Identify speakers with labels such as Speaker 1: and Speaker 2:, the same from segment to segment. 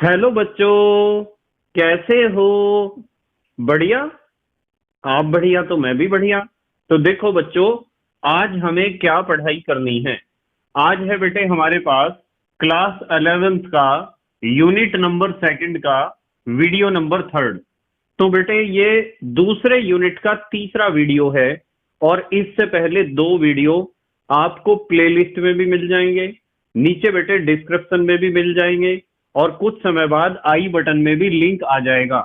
Speaker 1: Hello बच्चों, कैसे हो? बढ़िया। आप बढ़िया तो मैं भी बढ़िया। तो देखो बच्चों, आज हमें क्या पढ़ाई करनी है। आज है बेटे हमारे पास क्लास 11th का यूनिट नंबर सेकंड का वीडियो नंबर थर्ड। तो बेटे ये दूसरे यूनिट का तीसरा वीडियो है और इससे पहले दो वीडियो आपको प्लेलिस्ट में भी मिल जाएंगे, नीचे बेटे डिस्क्रिप्शन में भी मिल जाएंगे और कुछ समय बाद आई बटन में भी लिंक आ जाएगा,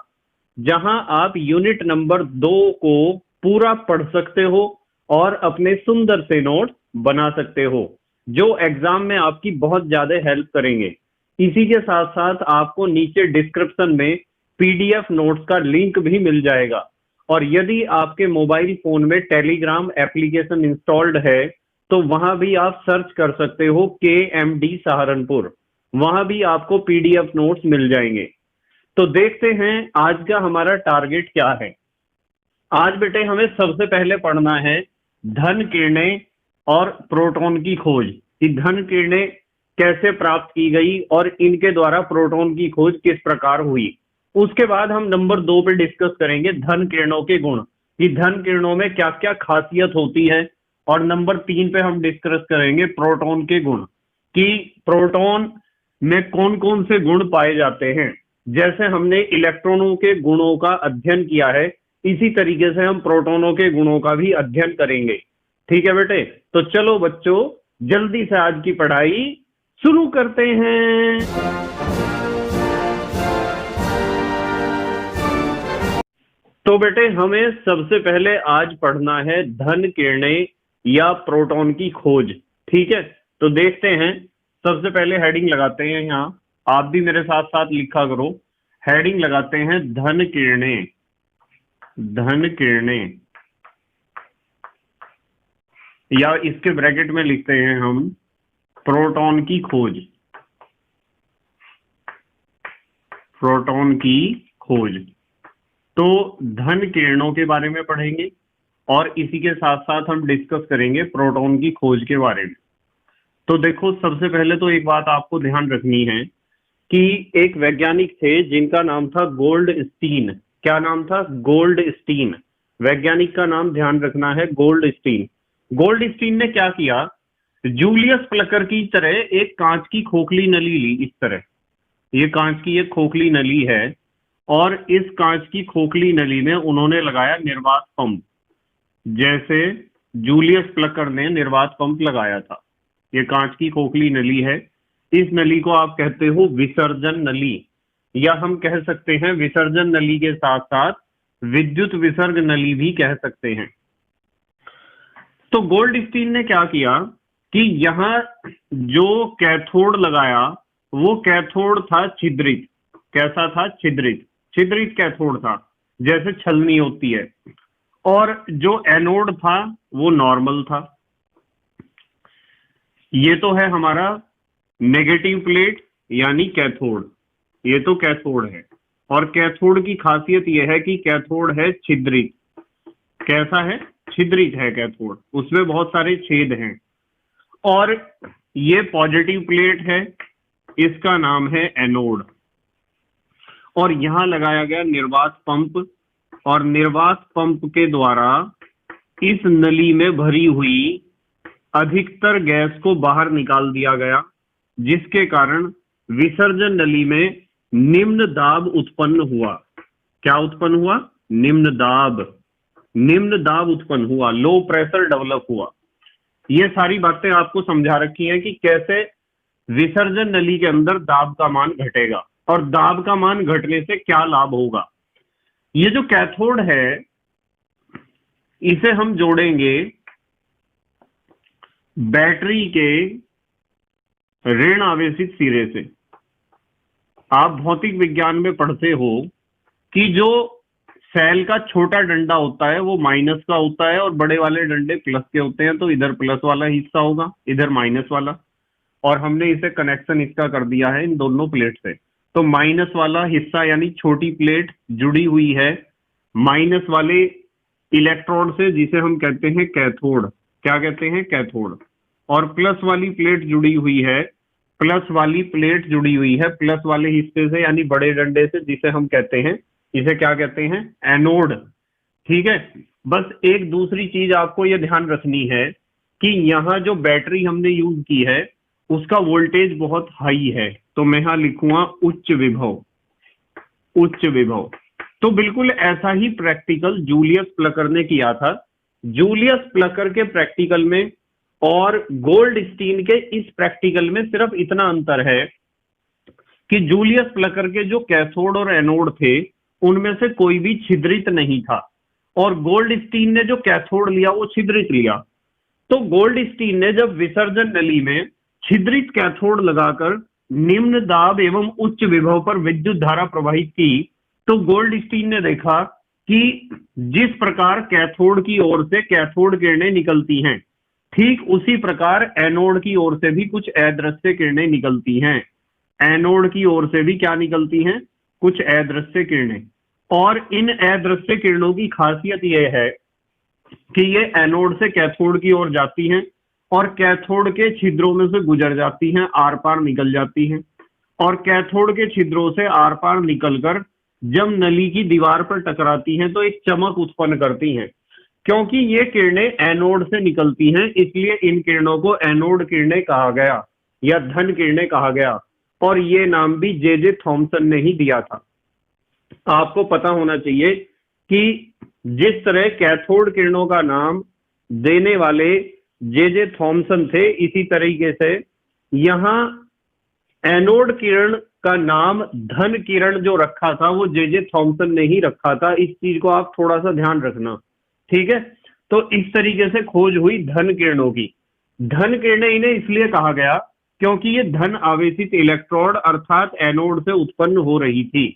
Speaker 1: जहां आप यूनिट नंबर 2 को पूरा पढ़ सकते हो और अपने सुंदर से नोट बना सकते हो, जो एग्जाम में आपकी बहुत ज्यादा हेल्प करेंगे। इसी के साथ साथ आपको नीचे डिस्क्रिप्शन में पीडीएफ नोट्स का लिंक भी मिल जाएगा। और यदि आपके मोबाइल फोन में टेलीग्राम एप्लीकेशन इंस्टॉल्ड है तो वहां भी आप सर्च कर सकते हो KMD सहारनपुर, वहां भी आपको पीडीएफ नोट्स मिल जाएंगे। तो देखते हैं आज का हमारा टारगेट क्या है। आज बेटे हमें सबसे पहले पढ़ना है धन किरणें और प्रोटॉन की खोज, कि धन किरणें कैसे प्राप्त की गई और इनके द्वारा प्रोटॉन की खोज किस प्रकार हुई। उसके बाद हम नंबर 2 पे डिस्कस करेंगे धन किरणों के गुण, कि धन किरणों में क्या क्या खासियत होती है। और नंबर 3 पे हम डिस्कस करेंगे प्रोटॉन के गुण, कि प्रोटॉन में कौन कौन से गुण पाए जाते हैं। जैसे हमने इलेक्ट्रॉनों के गुणों का अध्ययन किया है, इसी तरीके से हम प्रोटॉनों के गुणों का भी अध्ययन करेंगे। ठीक है बेटे, तो चलो बच्चों जल्दी से आज की पढ़ाई शुरू करते हैं। तो बेटे हमें सबसे पहले आज पढ़ना है धन किरणें या प्रोटॉन की खोज। ठीक है, तो देखते हैं। सबसे पहले हेडिंग लगाते हैं, यहाँ आप भी मेरे साथ साथ लिखा करो। हेडिंग लगाते हैं धन किरणें, धन किरणें, या इसके ब्रैकेट में लिखते हैं हम प्रोटॉन की खोज, प्रोटॉन की खोज। तो धन किरणों के बारे में पढ़ेंगे और इसी के साथ साथ हम डिस्कस करेंगे प्रोटॉन की खोज के बारे में। तो देखो सबसे पहले तो एक बात आपको ध्यान रखनी है कि एक वैज्ञानिक थे जिनका नाम था गोल्डस्टीन। क्या नाम था? गोल्डस्टीन। वैज्ञानिक का नाम ध्यान रखना है, गोल्डस्टीन। गोल्डस्टीन ने क्या किया, जूलियस प्लकर की तरह एक कांच की खोखली नली ली। इस तरह ये कांच की एक खोखली नली है और इस कांच की खोखली नली में उन्होंने लगाया निर्वात पंप, जैसे जूलियस प्लकर ने निर्वात पंप लगाया था। ये कांच की खोखली नली है। इस नली को आप कहते हो विसर्जन नली, या हम कह सकते हैं विसर्जन नली के साथ साथ विद्युत विसर्ग नली भी कह सकते हैं। तो गोल्डस्टीन ने क्या किया कि यहां जो कैथोड लगाया वो कैथोड था छिद्रित। कैसा था? छिद्रित। छिद्रित कैथोड था, जैसे छलनी होती है। और जो एनोड था वो नॉर्मल था। ये तो है हमारा नेगेटिव प्लेट यानी कैथोड, ये तो कैथोड है। और कैथोड की खासियत यह है कि कैथोड है छिद्रित। कैसा है? छिद्रित है कैथोड, उसमें बहुत सारे छेद हैं। और ये पॉजिटिव प्लेट है, इसका नाम है एनोड। और यहां लगाया गया निर्वात पंप, और निर्वात पंप के द्वारा इस नली में भरी हुई अधिकतर गैस को बाहर निकाल दिया गया, जिसके कारण विसर्जन नली में निम्न दाब उत्पन्न हुआ। क्या उत्पन्न हुआ? निम्न दाब। निम्न दाब उत्पन्न हुआ, लो प्रेशर डेवलप हुआ। ये सारी बातें आपको समझा रखी हैं कि कैसे विसर्जन नली के अंदर दाब का मान घटेगा और दाब का मान घटने से क्या लाभ होगा। ये जो कैथोड है इसे हम जोड़ेंगे बैटरी के ऋण आवेशित सिरे से। आप भौतिक विज्ञान में पढ़ते हो कि जो सेल का छोटा डंडा होता है वो माइनस का होता है और बड़े वाले डंडे प्लस के होते हैं। तो इधर प्लस वाला हिस्सा होगा, इधर माइनस वाला, और हमने इसे कनेक्शन इसका कर दिया है इन दोनों प्लेट से। तो माइनस वाला हिस्सा यानी छोटी प्लेट जुड़ी हुई है माइनस वाले इलेक्ट्रोड से, जिसे हम कहते हैं कैथोड। क्या कहते हैं? कैथोड। और प्लस वाली प्लेट जुड़ी हुई है प्लस वाली प्लेट जुड़ी हुई है प्लस वाले हिस्से से, यानी बड़े डंडे से, जिसे हम कहते हैं, इसे क्या कहते हैं, एनोड। ठीक है। बस एक दूसरी चीज आपको यह ध्यान रखनी है कि यहाँ जो बैटरी हमने यूज की है उसका वोल्टेज बहुत हाई है, तो मैं यहां लिखूंगा उच्च विभव। उच्च विभव। तो बिल्कुल ऐसा ही प्रैक्टिकल जूलियस प्लकर ने किया था। जूलियस प्लकर के प्रैक्टिकल में और गोल्डस्टीन के इस प्रैक्टिकल में सिर्फ इतना अंतर है कि जूलियस प्लकर के जो कैथोड और एनोड थे उनमें से कोई भी छिद्रित नहीं था, और गोल्डस्टीन ने जो कैथोड लिया वो छिद्रित लिया। तो गोल्डस्टीन ने जब विसर्जन नली में छिद्रित कैथोड लगाकर निम्न दाब एवं उच्च विभव पर विद्युत धारा प्रवाहित की, तो गोल्डस्टीन ने देखा कि जिस प्रकार कैथोड की ओर से कैथोड किरणें निकलती हैं, ठीक उसी प्रकार एनोड की ओर से भी कुछ अदृश्य किरणें निकलती हैं। एनोड की ओर से भी क्या निकलती हैं, कुछ अदृश्य किरणें। और इन अदृश्य किरणों की खासियत यह है कि ये एनोड से कैथोड की ओर जाती हैं और कैथोड के छिद्रों में से गुजर जाती हैं, आर पार निकल जाती हैं, और कैथोड के छिद्रों से आर पार निकलकर जब नली की दीवार पर टकराती हैं तो एक चमक उत्पन्न करती हैं। क्योंकि ये किरणें एनोड से निकलती हैं, इसलिए इन किरणों को एनोड किरणें कहा गया या धन किरणें कहा गया, और ये नाम भी जे थॉमसन ने ही दिया था। आपको पता होना चाहिए कि जिस तरह कैथोड किरणों का नाम देने वाले जे थॉमसन थे, इसी तरीके से यहां एनोड किरण का नाम धन किरण जो रखा था वो जे थॉमसन ने ही रखा था। इस चीज को आप थोड़ा सा ध्यान रखना, ठीक है। तो इस तरीके से खोज हुई धन किरणों की। धन किरणें इन्हें इसलिए कहा गया क्योंकि ये धन आवेशित इलेक्ट्रोड अर्थात एनोड से उत्पन्न हो रही थी।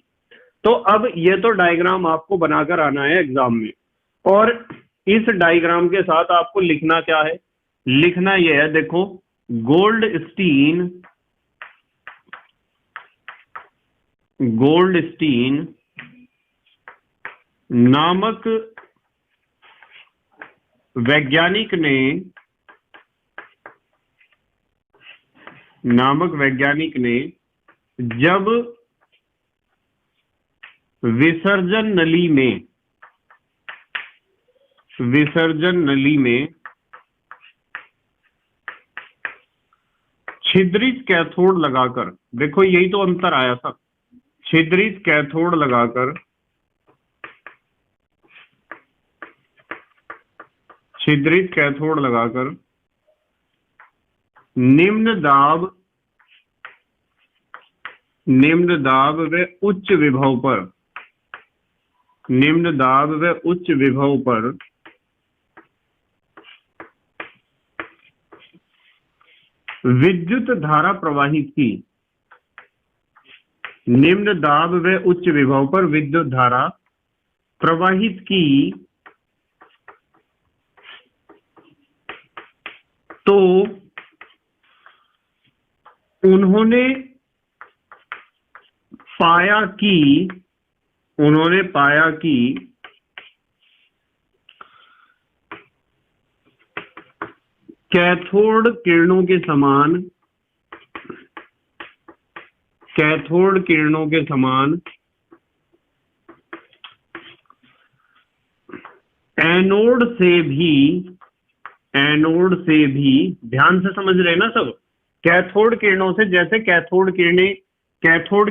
Speaker 1: तो अब ये तो डायग्राम आपको बनाकर आना है एग्जाम में, और इस डायग्राम के साथ आपको लिखना क्या है, लिखना यह है, देखो, गोल्डस्टीन नामक वैज्ञानिक ने जब विसर्जन नली में छिद्रित कैथोड लगाकर, देखो यही तो अंतर आया था, छिद्रित कैथोड लगाकर निम्न दाब व उच्च विभव पर विद्युत धारा प्रवाहित की। निम्न दाब व उच्च विभव पर विद्युत धारा प्रवाहित की तो उन्होंने पाया कि कैथोड किरणों के समान एनोड से भी ध्यान से समझ रहे ना सब, कैथोड किरणों से, जैसे कैथोड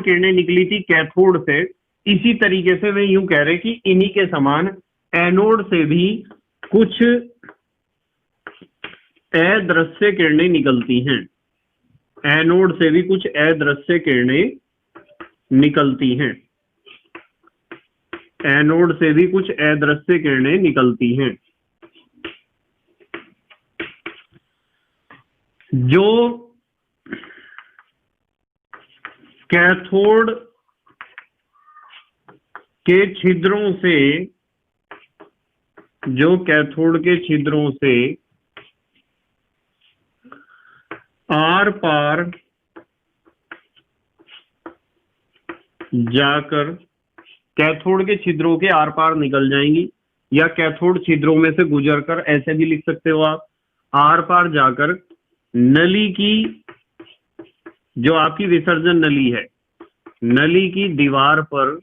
Speaker 1: किरणें निकली थी कैथोड से, इसी तरीके से वे यूं कह रहे कि इन्हीं के समान एनोड से भी कुछ अदृश्य किरणें निकलती हैं। एनोड से भी कुछ अदृश्य किरणें निकलती हैं। एनोड से भी कुछ अदृश्य किरणें निकलती हैं। जो कैथोड के छिद्रों से आर पार जाकर कैथोड के छिद्रों के आर पार निकल जाएंगी, या कैथोड छिद्रों में से गुजरकर, ऐसे भी लिख सकते हो आप, आर पार जाकर नली की जो आपकी विसर्जन नली है, नली की दीवार पर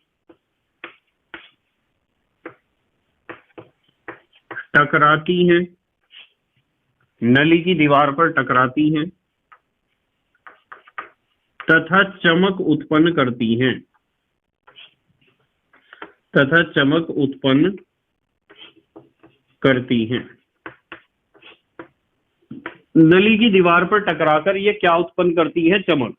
Speaker 1: टकराती हैं, नली की दीवार पर टकराती हैं तथा चमक उत्पन्न करती हैं, तथा चमक उत्पन्न करती हैं। नली की दीवार पर टकराकर ये क्या उत्पन्न करती है? चमक।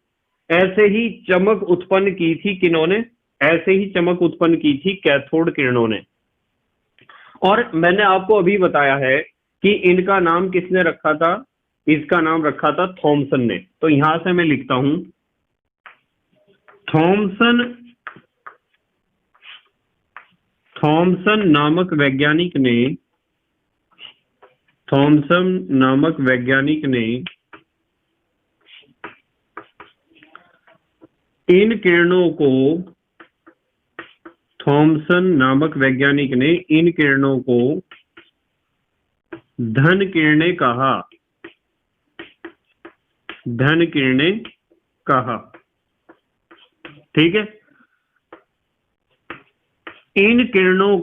Speaker 1: ऐसे ही चमक उत्पन्न की थी किन्होंने? ऐसे ही चमक उत्पन्न की थी कैथोड किरणों ने। और मैंने आपको अभी बताया है कि इनका नाम किसने रखा था? इसका नाम रखा था थॉमसन ने। तो यहां से मैं लिखता हूं, थॉमसन नामक वैज्ञानिक ने, थॉमसन नामक वैज्ञानिक ने इन किरणों को, थॉमसन नामक वैज्ञानिक ने इन किरणों को धन किरणें कहा, धन किरणें कहा। ठीक है, इन किरणों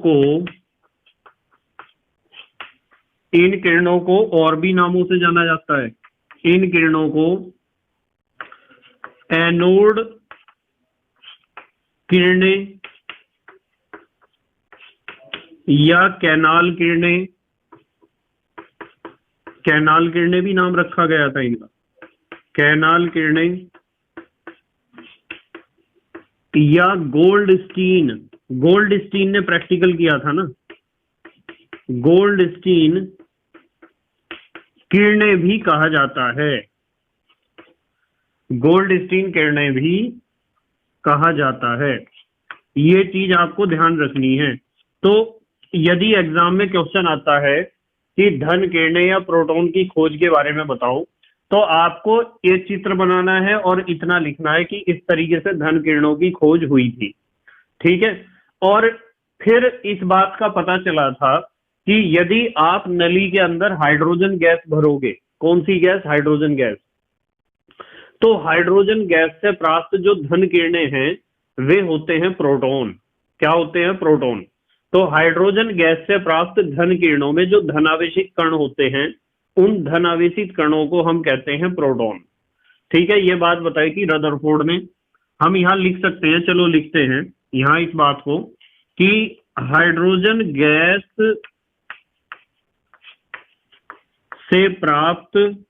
Speaker 1: को और भी नामों से जाना जाता है। इन किरणों को एनोड किरणें या कैनाल किरणें, कैनाल किरणें भी नाम रखा गया था इनका, कैनाल किरणें या गोल्डस्टीन, गोल्डस्टीन ने प्रैक्टिकल किया था ना, गोल्डस्टीन किरणें भी कहा जाता है, गोल्डस्टीन किरणें भी कहा जाता है। ये चीज आपको ध्यान रखनी है। तो यदि एग्जाम में क्वेश्चन आता है कि धन किरणें या प्रोटॉन की खोज के बारे में बताओ, तो आपको ये चित्र बनाना है और इतना लिखना है कि इस तरीके से धन किरणों की खोज हुई थी। ठीक है, और फिर इस बात का पता चला था कि यदि आप नली के अंदर हाइड्रोजन गैस भरोगे, कौन सी गैस? हाइड्रोजन गैस, तो हाइड्रोजन गैस से प्राप्त जो धन किरणें हैं वे होते हैं प्रोटॉन। क्या होते हैं? प्रोटॉन। तो हाइड्रोजन गैस से प्राप्त धन किरणों में जो धनावेशित कण होते हैं, उन धनावेशित कणों को हम कहते हैं प्रोटॉन। ठीक है, ये बात बताई थी रदरफोर्ड ने। हम यहां लिख सकते हैं, चलो लिखते हैं यहां इस बात को कि हाइड्रोजन गैस से प्राप्त,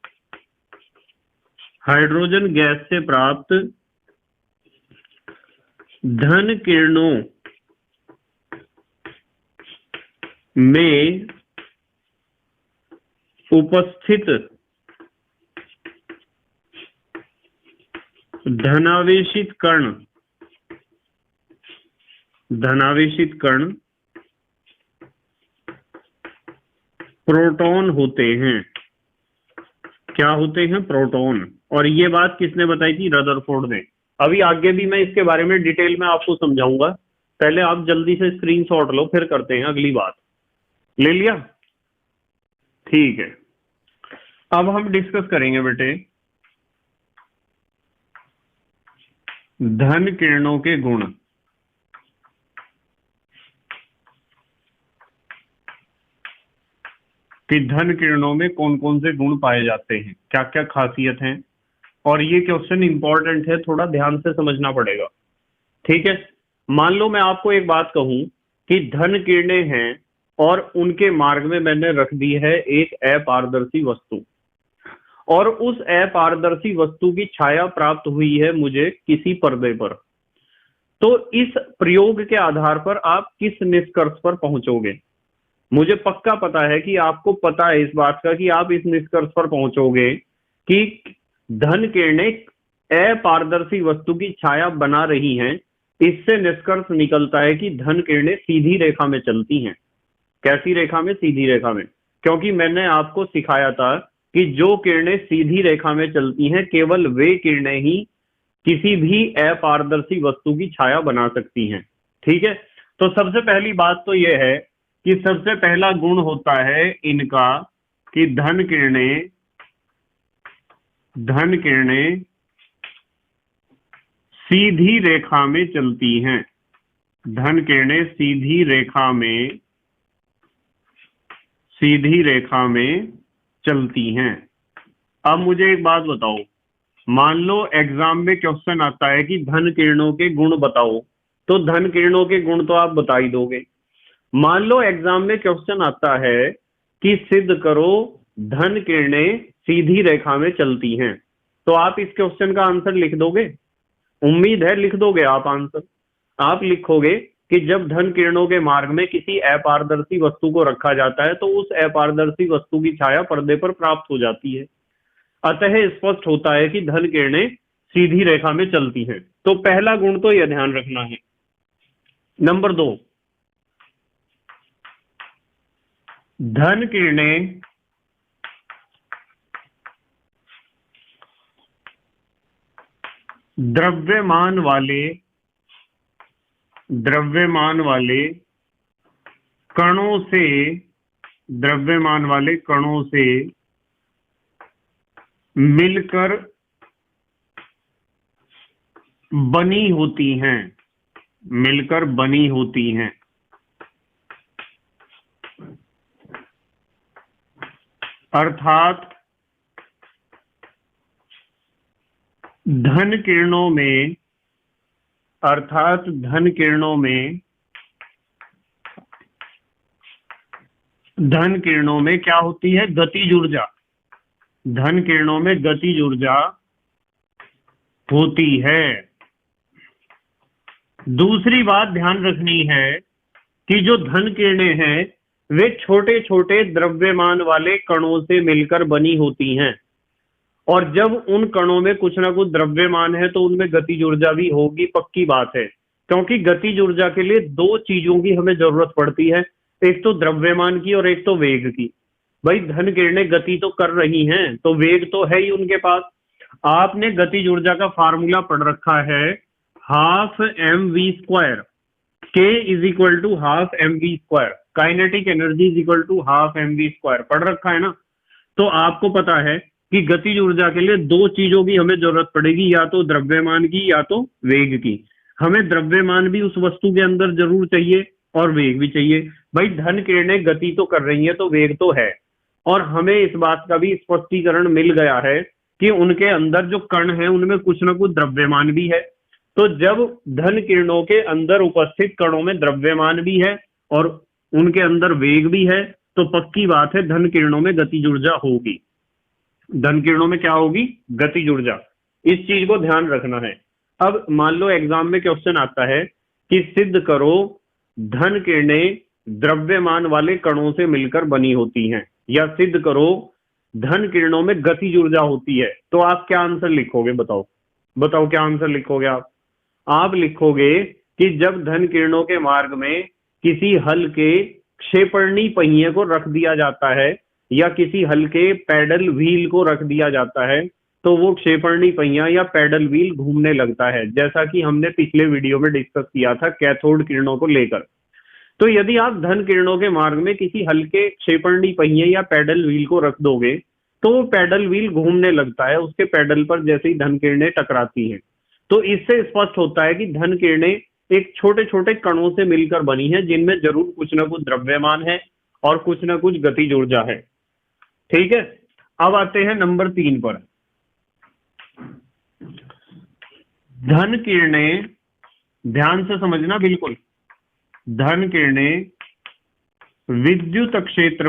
Speaker 1: हाइड्रोजन गैस से प्राप्त धन किरणों में उपस्थित धनावेशित कण, धनावेशित कण प्रोटॉन होते हैं। क्या होते हैं? प्रोटॉन। और ये बात किसने बताई थी? रदरफोर्ड ने। अभी आगे भी मैं इसके बारे में डिटेल में आपको समझाऊंगा, पहले आप जल्दी से स्क्रीनशॉट लो, फिर करते हैं अगली बात। ले लिया? ठीक है, अब हम डिस्कस करेंगे बेटे धन किरणों के गुण। कि धन किरणों में कौन कौन से गुण पाए जाते हैं, क्या क्या खासियत हैं। और ये क्वेश्चन इंपॉर्टेंट है, थोड़ा ध्यान से समझना पड़ेगा। ठीक है, मान लो मैं आपको एक बात कहूं कि धन किरणें हैं और उनके मार्ग में मैंने रख दी है एक अपारदर्शी वस्तु, और उस अपारदर्शी वस्तु की छाया प्राप्त हुई है मुझे किसी पर्दे पर। तो इस प्रयोग के आधार पर आप किस निष्कर्ष पर पहुंचोगे? मुझे पक्का पता है कि आपको पता है इस बात का कि आप इस निष्कर्ष पर पहुंचोगे कि धन किरणें अपारदर्शी वस्तु की छाया बना रही हैं। इससे निष्कर्ष निकलता है कि धन किरणें सीधी रेखा में चलती हैं। कैसी रेखा में? सीधी रेखा में। क्योंकि मैंने आपको सिखाया था कि जो किरणें सीधी रेखा में चलती हैं केवल वे किरणें ही किसी भी अपारदर्शी वस्तु की छाया बना सकती हैं। ठीक है, तो सबसे पहली बात तो यह है कि सबसे पहला गुण होता है इनका कि धन किरणें सीधी रेखा में चलती हैं। धन किरणें सीधी रेखा में चलती हैं। अब मुझे एक बात बताओ, मान लो एग्जाम में क्वेश्चन आता है कि धन किरणों के गुण बताओ, तो धन किरणों के गुण तो आप बता ही दोगे। मान लो एग्जाम में क्वेश्चन आता है कि सिद्ध करो धन किरणें सीधी रेखा में चलती हैं, तो आप इस क्वेश्चन का आंसर लिख दोगे? उम्मीद है लिख दोगे आप आंसर। आप लिखोगे कि जब धन किरणों के मार्ग में किसी अपारदर्शी वस्तु को रखा जाता है तो उस अपारदर्शी वस्तु की छाया पर्दे पर प्राप्त हो जाती है, अतः स्पष्ट होता है कि धन किरणें सीधी रेखा में चलती हैं। तो पहला गुण तो यह ध्यान रखना है। नंबर 2, धन किरणें द्रव्यमान वाले कणों से मिलकर बनी होती हैं। अर्थात धन किरणों में क्या होती है? गतिज ऊर्जा। धन किरणों में गतिज ऊर्जा होती है। दूसरी बात ध्यान रखनी है कि जो धन किरणें हैं वे छोटे छोटे द्रव्यमान वाले कणों से मिलकर बनी होती हैं, और जब उन कणों में कुछ ना कुछ द्रव्यमान है तो उनमें गतिज ऊर्जा भी होगी, पक्की बात है। क्योंकि गतिज ऊर्जा के लिए दो चीजों की हमें जरूरत पड़ती है, एक तो द्रव्यमान की और एक तो वेग की। भाई धन किरणें गति तो कर रही हैं तो वेग तो है ही उनके पास। आपने गतिज ऊर्जा का फार्मूला पढ़ रखा है, half mv², k = half mv², kinetic energy = half mv², पढ़ रखा है ना। तो आपको पता है कि गतिज ऊर्जा के लिए दो चीजों की हमें जरूरत पड़ेगी, या तो द्रव्यमान की या तो वेग की। हमें द्रव्यमान भी उस वस्तु के अंदर जरूर चाहिए और वेग भी चाहिए। भाई धन किरणें गति तो कर रही है तो वेग तो है, और हमें इस बात का भी स्पष्टीकरण मिल गया है कि उनके अंदर जो कण है उनमें कुछ ना कुछ द्रव्यमान भी है। तो जब धन किरणों के अंदर उपस्थित कणों में द्रव्यमान भी है और उनके अंदर वेग भी है, तो पक्की बात है धन किरणों में गतिज ऊर्जा होगी। धन किरणों में क्या होगी? गतिज ऊर्जा। इस चीज को ध्यान रखना है। अब मान लो एग्जाम में क्वेश्चन आता है कि सिद्ध करो धन किरणें द्रव्यमान वाले कणों से मिलकर बनी होती हैं, या सिद्ध करो धन किरणों में गतिज ऊर्जा होती है, तो आप क्या आंसर लिखोगे? बताओ क्या आंसर लिखोगे आप लिखोगे कि जब धन किरणों के मार्ग में किसी हल्के क्षेपणी पहिए को रख दिया जाता है या किसी हल्के पैडल व्हील को रख दिया जाता है, तो वो क्षेपणी पहिया या पैडल व्हील घूमने लगता है, जैसा कि हमने पिछले वीडियो में डिस्कस किया था कैथोड किरणों को लेकर। तो यदि आप धन किरणों के मार्ग में किसी हल्के क्षेपणी पहिए या पैडल व्हील को रख दोगे तो वो पैडल व्हील घूमने लगता है उसके पैडल पर जैसे ही धन किरणें टकराती हैं। तो इससे स्पष्ट होता है कि धन किरणें एक छोटे छोटे कणों से मिलकर बनी है जिनमें जरूर कुछ ना कुछ द्रव्यमान है और कुछ ना कुछ गतिज ऊर्जा है। ठीक है, अब आते हैं नंबर 3 पर। धन किरणें, ध्यान से समझना बिल्कुल, धन किरणें विद्युत क्षेत्र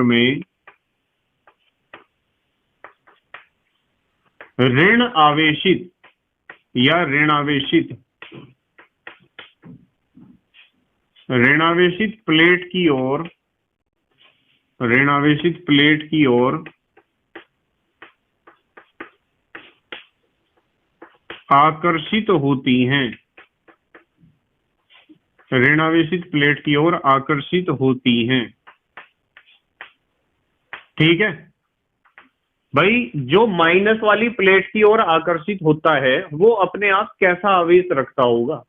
Speaker 1: में ऋण आवेशित या ऋणावेशित प्लेट की ओर आकर्षित होती हैं। ऋणावेशित प्लेट की ओर आकर्षित होती हैं। ठीक है भाई, जो माइनस वाली प्लेट की ओर आकर्षित होता है वो अपने आप कैसा आवेश रखता होगा?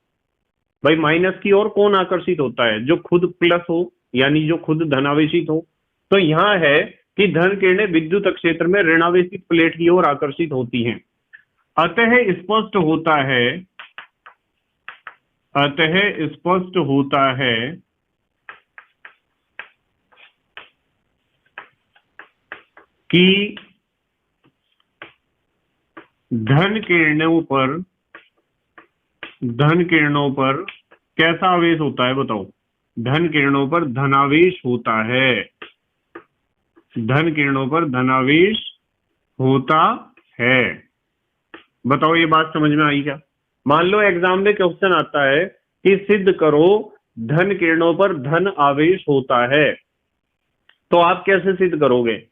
Speaker 1: भाई माइनस की ओर कौन आकर्षित होता है? जो खुद प्लस हो, यानी जो खुद धनावेशित हो। तो यहां है कि धन किरणें विद्युत क्षेत्र में ऋणावेशित प्लेट की ओर आकर्षित होती हैं। अतः स्पष्ट होता है कि धन किरणों पर कैसा आवेश होता है, बताओ। धन किरणों पर धनावेश होता है। धन किरणों पर धनावेश होता है। बताओ ये बात समझ में आई क्या? मान लो एग्जाम में क्वेश्चन आता है कि सिद्ध करो धन किरणों पर धन आवेश होता है, तो आप कैसे सिद्ध करोगे?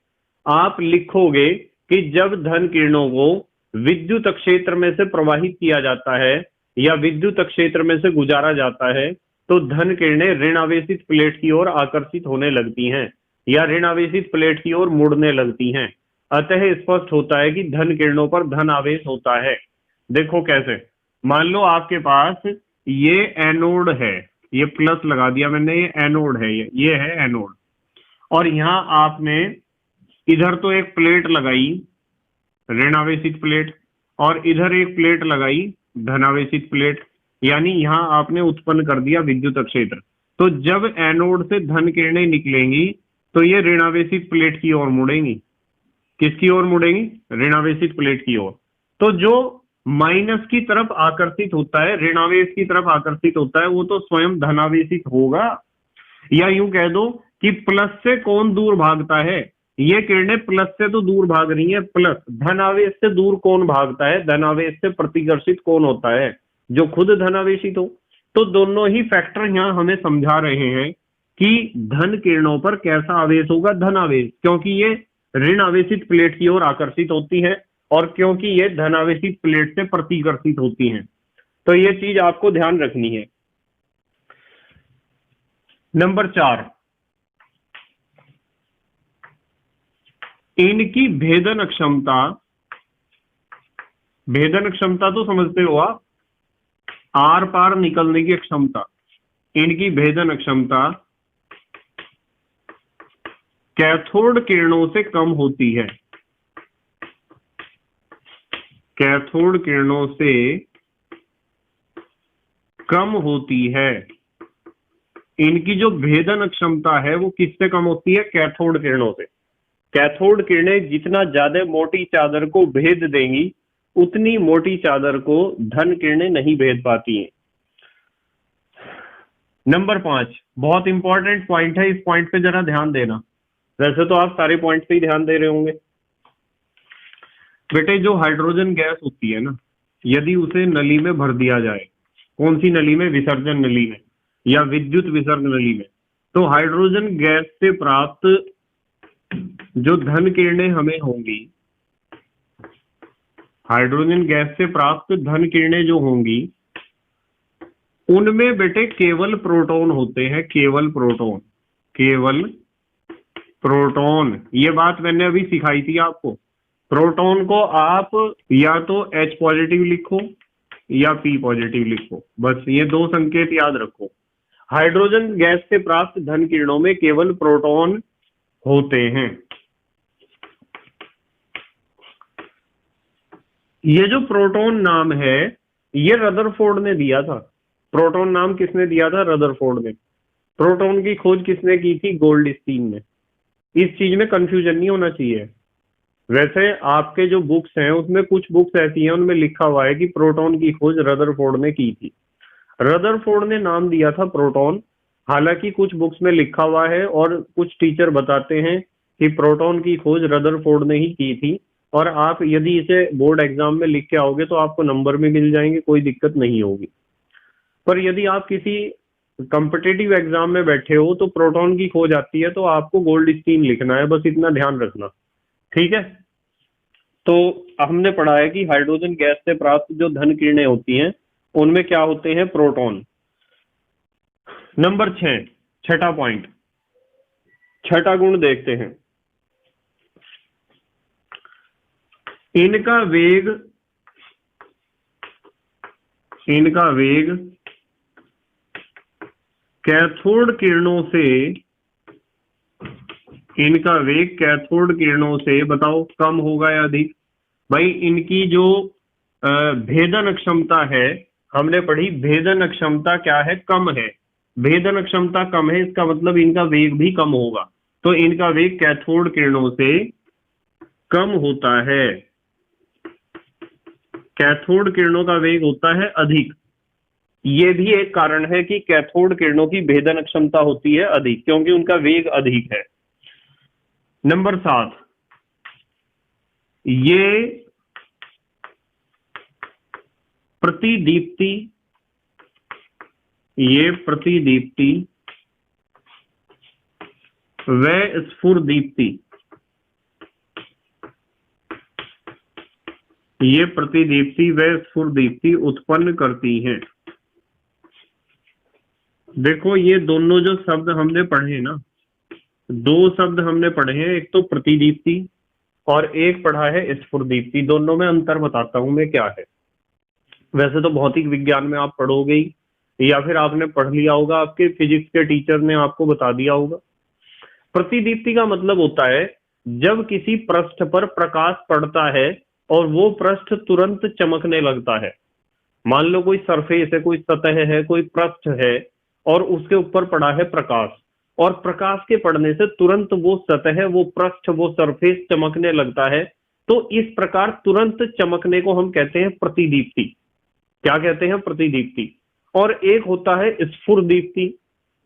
Speaker 1: आप लिखोगे कि जब धन किरणों को विद्युत क्षेत्र में से प्रवाहित किया जाता है या विद्युत क्षेत्र में से गुजारा जाता है तो धन किरणें ऋण आवेशित प्लेट की ओर आकर्षित होने लगती हैं या ऋण आवेशित प्लेट की ओर मुड़ने लगती हैं। अतः स्पष्ट होता है कि धन किरणों पर धन आवेश होता है। देखो कैसे, मान लो आपके पास ये एनोड है, ये प्लस लगा दिया मैंने, ये एनोड है, ये है एनोड, और यहां आपने इधर तो एक प्लेट लगाई ऋणावेशित प्लेट और इधर एक प्लेट लगाई धनावेशित प्लेट, यानी यहां आपने उत्पन्न कर दिया विद्युत क्षेत्र। तो जब एनोड से धन किरणें निकलेंगी तो ये ऋणावेशित प्लेट की ओर मुड़ेंगी। किसकी ओर मुड़ेंगी? ऋणावेशित प्लेट की ओर। तो जो माइनस की तरफ आकर्षित होता है, ऋणावेश की तरफ आकर्षित होता है, वो तो स्वयं धनावेशित होगा। या यूं कह दो कि प्लस से कौन दूर भागता है? ये किरणें प्लस से तो दूर भाग रही हैं, प्लस धनावेश से दूर कौन भागता है? धनावेश से प्रतिकर्षित कौन होता है? जो खुद धनावेशित हो। तो दोनों ही फैक्टर यहां हमें समझा रहे हैं कि धन किरणों पर कैसा आवेश होगा? धनावेश, क्योंकि ये ऋण आवेशित प्लेट की ओर आकर्षित होती है और क्योंकि ये धनावेशित प्लेट से प्रतिकर्षित होती हैं। तो ये चीज आपको ध्यान रखनी है। नंबर 4, इनकी भेदन क्षमता तो समझते हो आप, आर पार निकलने की क्षमता। इनकी भेदन क्षमता कैथोड किरणों से कम होती है। कैथोड किरणों से कम होती है। इनकी जो भेदन क्षमता है वो किससे कम होती है? कैथोड किरणों से। कैथोड किरणें जितना ज्यादा मोटी चादर को भेद देंगी उतनी मोटी चादर को धन किरणें नहीं भेद पाती हैं। नंबर 5 बहुत इंपॉर्टेंट पॉइंट है, इस पॉइंट पे जरा ध्यान देना। वैसे तो आप सारे पॉइंट पे ही ध्यान दे रहे होंगे। बेटे जो हाइड्रोजन गैस होती है ना, यदि उसे नली में भर दिया जाए, कौन सी नली में? विसर्जन नली में या विद्युत विसर्ग नली में, तो हाइड्रोजन गैस से प्राप्त जो धन किरणें हमें होंगी, हाइड्रोजन गैस से प्राप्त धन किरणें जो होंगी उनमें बेटे केवल प्रोटॉन होते हैं। केवल प्रोटॉन। ये बात मैंने अभी सिखाई थी आपको। प्रोटॉन को आप या तो H पॉजिटिव लिखो या P पॉजिटिव लिखो, बस ये दो संकेत याद रखो। हाइड्रोजन गैस से प्राप्त धन किरणों में केवल प्रोटॉन होते हैं। ये जो प्रोटॉन नाम है ये रदरफोर्ड ने दिया था। प्रोटॉन नाम किसने दिया था? रदरफोर्ड ने। प्रोटॉन की खोज किसने की थी? गोल्डस्टीन ने। इस चीज में कंफ्यूजन नहीं होना चाहिए। वैसे आपके जो बुक्स हैं उसमें कुछ बुक्स ऐसी हैं उनमें लिखा हुआ है कि प्रोटॉन की खोज रदरफोर्ड ने की थी। रदरफोर्ड ने नाम दिया था प्रोटॉन, हालांकि कुछ बुक्स में लिखा हुआ है और कुछ टीचर बताते हैं कि प्रोटॉन की खोज रदरफोर्ड ने ही की थी। और आप यदि इसे बोर्ड एग्जाम में लिख के आओगे तो आपको नंबर भी मिल जाएंगे, कोई दिक्कत नहीं होगी। पर यदि आप किसी कॉम्पिटिटिव एग्जाम में बैठे हो तो प्रोटॉन की खोज आती है तो आपको गोल्डस्टीन लिखना है, बस इतना ध्यान रखना, ठीक है। तो हमने पढ़ा है कि हाइड्रोजन गैस से प्राप्त जो धन किरणें होती हैं उनमें क्या होते हैं? प्रोटॉन। नंबर 6, छठा पॉइंट, छठा गुण देखते हैं। इनका वेग कैथोड किरणों से इनका वेग कैथोड किरणों से बताओ कम होगा या अधिक। भाई इनकी जो भेदन क्षमता है, हमने पढ़ी भेदन क्षमता क्या है, कम है। भेदन क्षमता कम है, इसका मतलब इनका वेग भी कम होगा। तो इनका वेग कैथोड किरणों से कम होता है, कैथोड किरणों का वेग होता है अधिक। ये भी एक कारण है कि कैथोड किरणों की भेदन क्षमता होती है अधिक, क्योंकि उनका वेग अधिक है। नंबर 7, ये प्रतिदीप्ति, ये प्रतिदीप्ति व स्फुरदीप्ति, ये प्रतिदीप्ति व स्फुरदीप्ति उत्पन्न करती हैं। देखो ये दोनों जो शब्द हमने पढ़े ना, दो शब्द हमने पढ़े हैं, एक तो प्रतिदीप्ति और एक पढ़ा है स्फुरदीप्ति। दोनों में अंतर बताता हूं मैं क्या है। वैसे तो भौतिक विज्ञान में आप पढ़ोगे ही, या फिर आपने पढ़ लिया होगा, आपके फिजिक्स के टीचर ने आपको बता दिया होगा। प्रतिदीप्ति का मतलब होता है जब किसी पृष्ठ पर प्रकाश पड़ता है और वो पृष्ठ तुरंत चमकने लगता है। मान लो कोई सरफेस है, कोई सतह है, कोई पृष्ठ है और उसके ऊपर पड़ा है प्रकाश, और प्रकाश के पड़ने से तुरंत वो सतह, वो पृष्ठ, वो सरफेस चमकने लगता है। तो इस प्रकार तुरंत चमकने को हम कहते हैं प्रतिदीप्ति। क्या कहते हैं? प्रतिदीप्ति। और एक होता है स्फुरदीप्ति।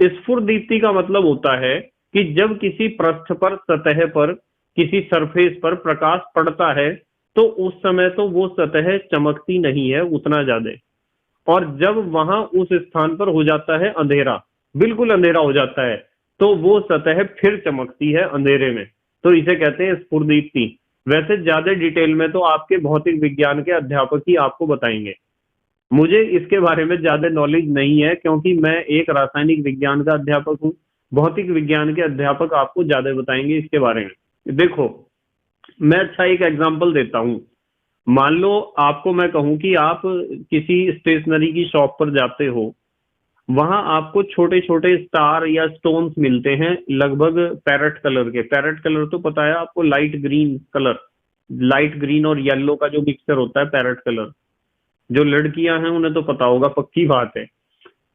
Speaker 1: स्फुरदीप्ति का मतलब होता है कि जब किसी पृष्ठ पर, सतह पर, किसी सरफेस पर प्रकाश पड़ता है तो उस समय तो वो सतह चमकती नहीं है उतना ज्यादा, और जब वहां उस स्थान पर हो जाता है अंधेरा, बिल्कुल अंधेरा हो जाता है, तो वो सतह फिर चमकती है अंधेरे में। तो इसे कहते हैं स्फुरदीप्ति। वैसे ज्यादा डिटेल में तो आपके भौतिक विज्ञान के अध्यापक ही आपको बताएंगे। मुझे इसके बारे में ज्यादा नॉलेज नहीं है, क्योंकि मैं एक रासायनिक विज्ञान का अध्यापक हूँ। भौतिक विज्ञान के अध्यापक आपको ज्यादा बताएंगे इसके बारे में। देखो मैं अच्छा एक एग्जांपल देता हूं। मान लो आपको मैं कहूं कि आप किसी स्टेशनरी की शॉप पर जाते हो, वहां आपको छोटे छोटे स्टार या स्टोन्स मिलते हैं, लगभग पैरेट कलर के। पैरेट कलर तो पता है आपको, light green colour, light green और येलो का जो मिक्सचर होता है पैरेट कलर। जो लड़कियां हैं उन्हें तो पता होगा, पक्की बात है।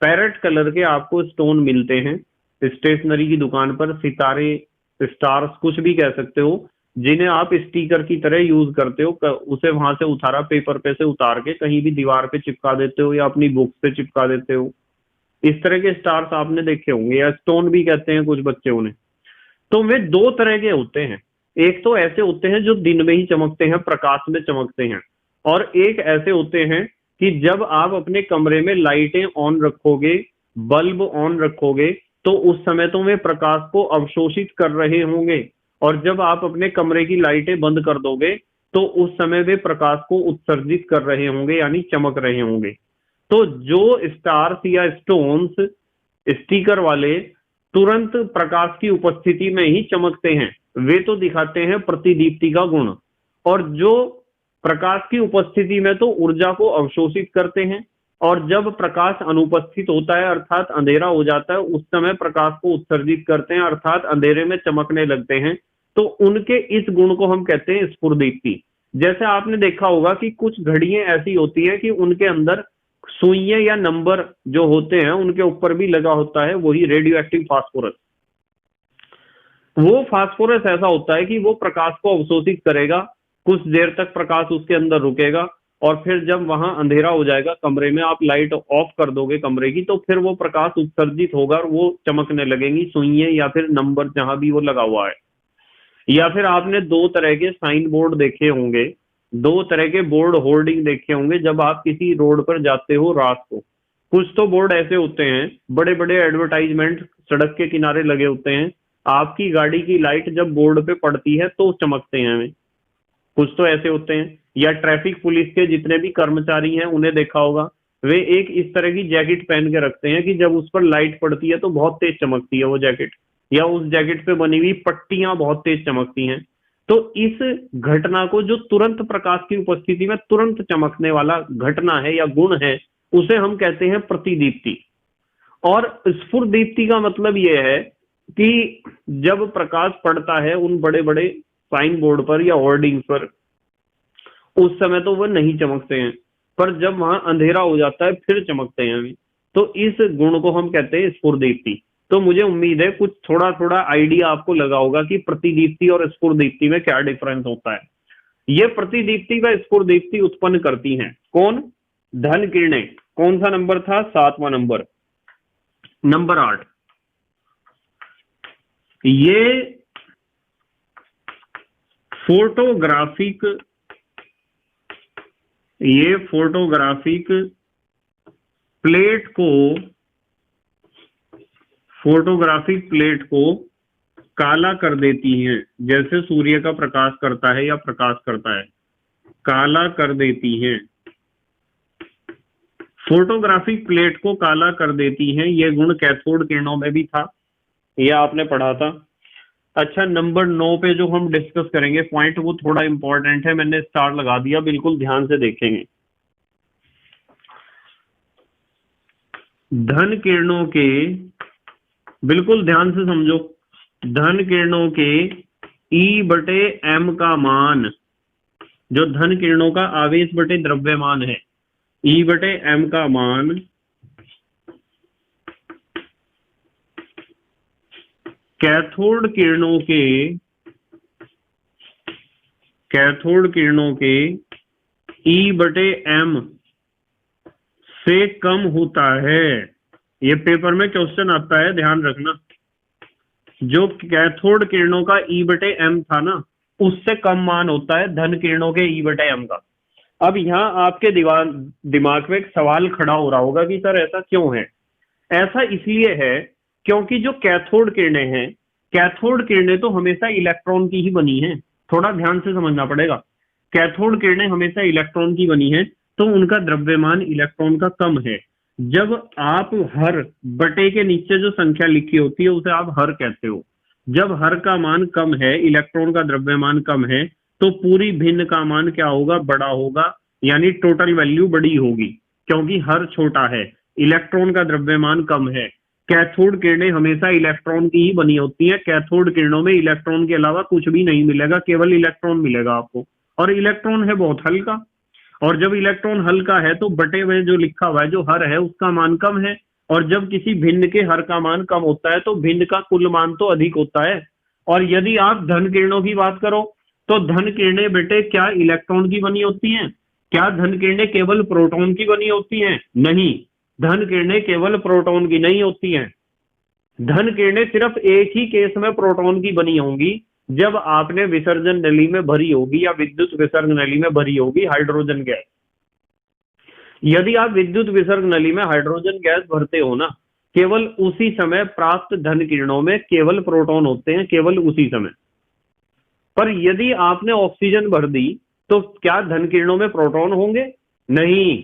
Speaker 1: पैरेट कलर के आपको स्टोन मिलते हैं स्टेशनरी की दुकान पर, सितारे, स्टार्स, कुछ भी कह सकते हो, जिन्हें आप स्टिकर की तरह यूज करते हो। उसे वहां से उतारा, पेपर पे से उतार के कहीं भी दीवार पे चिपका देते हो या अपनी बुक पे चिपका देते हो। इस तरह के स्टार्स आपने देखे होंगे, या स्टोन भी कहते हैं कुछ बच्चे उन्हें। तो वे दो तरह के होते हैं। एक तो ऐसे होते हैं जो दिन में ही चमकते हैं, प्रकाश में चमकते हैं, और एक ऐसे होते हैं कि जब आप अपने कमरे में लाइटें ऑन रखोगे, बल्ब ऑन रखोगे, तो उस समय तो वे प्रकाश को अवशोषित कर रहे होंगे, और जब आप अपने कमरे की लाइटें बंद कर दोगे तो उस समय वे प्रकाश को उत्सर्जित कर रहे होंगे, यानी चमक रहे होंगे। तो जो स्टार्स या स्टोन्स स्टिकर वाले तुरंत प्रकाश की उपस्थिति में ही चमकते हैं, वे तो दिखाते हैं प्रतिदीप्ति का गुण। और जो प्रकाश की उपस्थिति में तो ऊर्जा को अवशोषित करते हैं, और जब प्रकाश अनुपस्थित होता है अर्थात अंधेरा हो जाता है, उस समय प्रकाश को उत्सर्जित करते हैं अर्थात अंधेरे में चमकने लगते हैं। तो उनके इस गुण को हम कहते हैं स्फुरदीप्ति। जैसे आपने देखा होगा कि कुछ घड़ियां ऐसी होती है कि उनके अंदर सुइयां या नंबर जो होते हैं उनके ऊपर भी लगा होता है, वही रेडियो एक्टिव फास्फोरस। वो फास्फोरस ऐसा होता है कि वो प्रकाश को अवशोषित करेगा, कुछ देर तक प्रकाश उसके अंदर रुकेगा, और फिर जब वहां अंधेरा हो जाएगा कमरे में, आप लाइट ऑफ कर दोगे कमरे की, तो फिर वो प्रकाश उत्सर्जित होगा और वो चमकने लगेंगी सुइयां या फिर नंबर जहां भी वो लगा हुआ है। या फिर आपने दो तरह के साइन बोर्ड देखे होंगे, दो तरह के बोर्ड होर्डिंग देखे होंगे जब आप किसी रोड पर जाते हो रात को। कुछ तो बोर्ड ऐसे होते हैं, बड़े बड़े एडवर्टाइजमेंट सड़क के किनारे लगे होते हैं, आपकी गाड़ी की लाइट जब बोर्ड पे पड़ती है तो चमकते हैं वे। कुछ तो ऐसे होते हैं। या ट्रैफिक पुलिस के जितने भी कर्मचारी हैं उन्हें देखा होगा, वे एक इस तरह की जैकेट पहन के रखते हैं कि जब उस पर लाइट पड़ती है तो बहुत तेज चमकती है वो जैकेट, या उस जैकेट पे बनी हुई पट्टियां बहुत तेज चमकती हैं। तो इस घटना को, जो तुरंत प्रकाश की उपस्थिति में तुरंत चमकने वाला घटना है या गुण है, उसे हम कहते हैं प्रतिदीप्ति। और स्फुरदीप्ति का मतलब यह है कि जब प्रकाश पड़ता है उन बड़े बड़े साइन बोर्ड पर या होर्डिंग पर, उस समय तो वह नहीं चमकते हैं, पर जब वहां अंधेरा हो जाता है फिर चमकते हैं अभी। तो इस गुण को हम कहते हैं स्फुरदीप्ति। तो मुझे उम्मीद है कुछ थोड़ा थोड़ा आइडिया आपको लगा होगा कि प्रतिदीप्ति और स्फुरदीप्ति में क्या डिफरेंस होता है। ये प्रतिदीप्ति व स्फुरदीप्ति उत्पन्न करती हैं कौन? धन किरणें। कौन सा नंबर था? 7वां नंबर। नंबर 8, ये फोटोग्राफिक फोटोग्राफिक प्लेट को काला कर देती हैं, जैसे सूर्य का प्रकाश करता है या प्रकाश करता है, काला कर देती हैं। फोटोग्राफिक प्लेट को काला कर देती हैं, यह गुण कैथोड किरणों में भी था, यह आपने पढ़ा था। अच्छा, नंबर 9 पे जो हम डिस्कस करेंगे पॉइंट, वो थोड़ा इंपॉर्टेंट है, मैंने स्टार लगा दिया, बिल्कुल ध्यान से देखेंगे। धन किरणों के, बिल्कुल ध्यान से समझो, धन किरणों के E/m का मान, जो धन किरणों का आवेश बटे द्रव्यमान है, E/m का मान कैथोड किरणों के E/m से कम होता है। ये पेपर में क्वेश्चन आता है, ध्यान रखना। जो कैथोड किरणों का E/m था ना, उससे कम मान होता है धन किरणों के E/m का। अब यहाँ आपके दिमाग में एक सवाल खड़ा हो रहा होगा कि सर ऐसा क्यों है? ऐसा इसलिए है क्योंकि जो कैथोड किरणें हैं, कैथोड किरणें तो हमेशा इलेक्ट्रॉन की ही बनी हैं। थोड़ा ध्यान से समझना पड़ेगा। कैथोड किरणें हमेशा इलेक्ट्रॉन की बनी हैं, तो उनका द्रव्यमान इलेक्ट्रॉन का कम है। जब आप हर बटे के नीचे जो संख्या लिखी होती है उसे आप हर कहते हो। जब हर का मान कम है, इलेक्ट्रॉन का द्रव्यमान कम है, तो पूरी भिन्न का मान क्या होगा? बड़ा होगा, यानी टोटल वैल्यू बड़ी होगी, क्योंकि हर छोटा है, इलेक्ट्रॉन का द्रव्यमान कम है। कैथोड किरणें हमेशा इलेक्ट्रॉन की ही बनी होती है। कैथोड किरणों में इलेक्ट्रॉन के अलावा कुछ भी नहीं मिलेगा, केवल इलेक्ट्रॉन मिलेगा आपको, और इलेक्ट्रॉन है बहुत हल्का। और जब इलेक्ट्रॉन हल्का है तो बटे में जो लिखा हुआ है, जो हर है, उसका मान कम है। और जब किसी भिन्न के हर का मान कम होता है तो भिन्न का कुल मान तो अधिक होता है। और यदि आप धन किरणों की बात करो तो धन किरणें बेटे क्या इलेक्ट्रॉन की बनी होती हैं? क्या धन किरणें केवल प्रोटॉन की बनी होती हैं? नहीं, धन किरणें केवल प्रोटॉन की नहीं होती हैं। धन किरणें सिर्फ एक ही केस में प्रोटॉन की बनी होंगी, जब आपने विसर्जन नली में भरी होगी या विद्युत विसर्ग नली में भरी होगी हाइड्रोजन गैस। यदि आप विद्युत विसर्ग नली में हाइड्रोजन गैस भरते हो ना, केवल उसी समय प्राप्त धन किरणों में केवल प्रोटॉन होते हैं, केवल उसी समय। पर यदि आपने ऑक्सीजन भर दी तो क्या धन किरणों में प्रोटॉन होंगे? नहीं,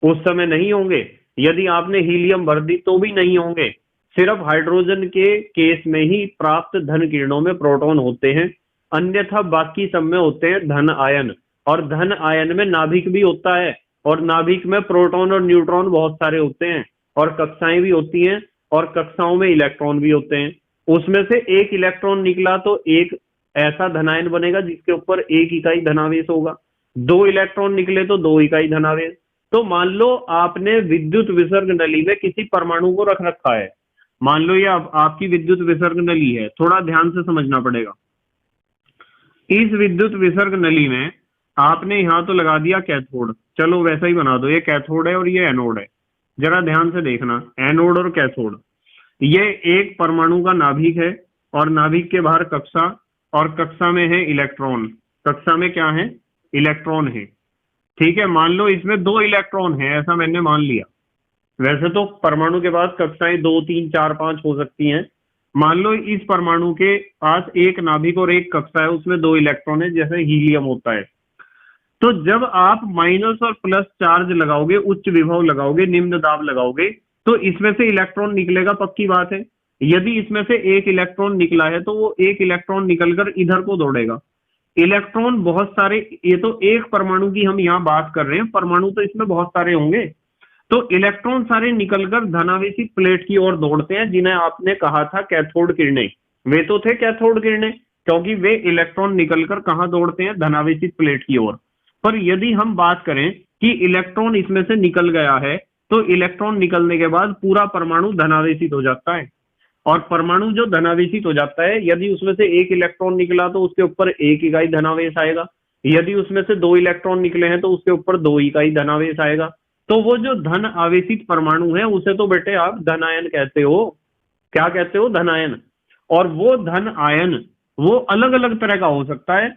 Speaker 1: उस समय नहीं होंगे। यदि आपने हीलियम भर दी तो भी नहीं होंगे। सिर्फ हाइड्रोजन के केस में ही प्राप्त धन किरणों में प्रोटॉन होते हैं, अन्यथा बाकी सब में होते हैं धन आयन। और धन आयन में नाभिक भी होता है, और नाभिक में प्रोटॉन और न्यूट्रॉन बहुत सारे होते हैं, और कक्षाएं भी होती हैं, और कक्षाओं में इलेक्ट्रॉन भी होते हैं। उसमें से एक इलेक्ट्रॉन निकला तो एक ऐसा धनायन बनेगा जिसके ऊपर 1 इकाई धनावेश होगा। 2 इलेक्ट्रॉन निकले तो 2 इकाई धनावेश। तो मान लो आपने विद्युत विसर्ग नली में किसी परमाणु को रख रखा है, मान लो ये आपकी विद्युत विसर्ग नली है, थोड़ा ध्यान से समझना पड़ेगा। इस विद्युत विसर्ग नली में आपने यहां तो लगा दिया कैथोड, चलो वैसा ही बना दो, ये कैथोड है और ये एनोड है। जरा ध्यान से देखना, एनोड और कैथोड, ये एक परमाणु का नाभिक है, और नाभिक के बाहर कक्षा, और कक्षा में है इलेक्ट्रॉन। कक्षा में क्या है? इलेक्ट्रॉन है। ठीक है, मान लो इसमें 2 इलेक्ट्रॉन है, ऐसा मैंने मान लिया। वैसे तो परमाणु के पास कक्षाएं 2, 3, 4, 5 हो सकती हैं। मान लो इस परमाणु के पास एक नाभिक और एक कक्षा है, उसमें 2 इलेक्ट्रॉन है, जैसे हीलियम होता है। तो जब आप माइनस और प्लस चार्ज लगाओगे, उच्च विभव लगाओगे, निम्न दाब लगाओगे, तो इसमें से इलेक्ट्रॉन निकलेगा, पक्की बात है। यदि इसमें से एक इलेक्ट्रॉन निकला है तो वो एक इलेक्ट्रॉन निकलकर इधर को दौड़ेगा। इलेक्ट्रॉन बहुत सारे, ये तो एक परमाणु की हम यहाँ बात कर रहे हैं, परमाणु तो इसमें बहुत सारे होंगे। तो इलेक्ट्रॉन सारे निकलकर धनावेशी प्लेट की ओर दौड़ते हैं, जिन्हें आपने कहा था कैथोड किरणें। वे तो थे कैथोड किरणें, क्योंकि वे इलेक्ट्रॉन निकलकर कहां दौड़ते हैं, धनावेशी प्लेट की ओर। पर यदि हम बात करें कि इलेक्ट्रॉन इसमें से निकल गया है, तो इलेक्ट्रॉन निकलने के बाद पूरा परमाणु धनावेशित हो जाता है। और परमाणु जो धनावेशित हो जाता है, यदि उसमें से एक इलेक्ट्रॉन निकला तो उसके ऊपर एक इकाई धनावेश आएगा, यदि उसमें से दो इलेक्ट्रॉन निकले हैं तो उसके ऊपर दो इकाई धनावेश आएगा। तो वो जो धन आवेशित परमाणु है उसे तो बेटे आप धनायन कहते हो। क्या कहते हो, धनायन। और वो धन आयन वो अलग अलग तरह का हो सकता है।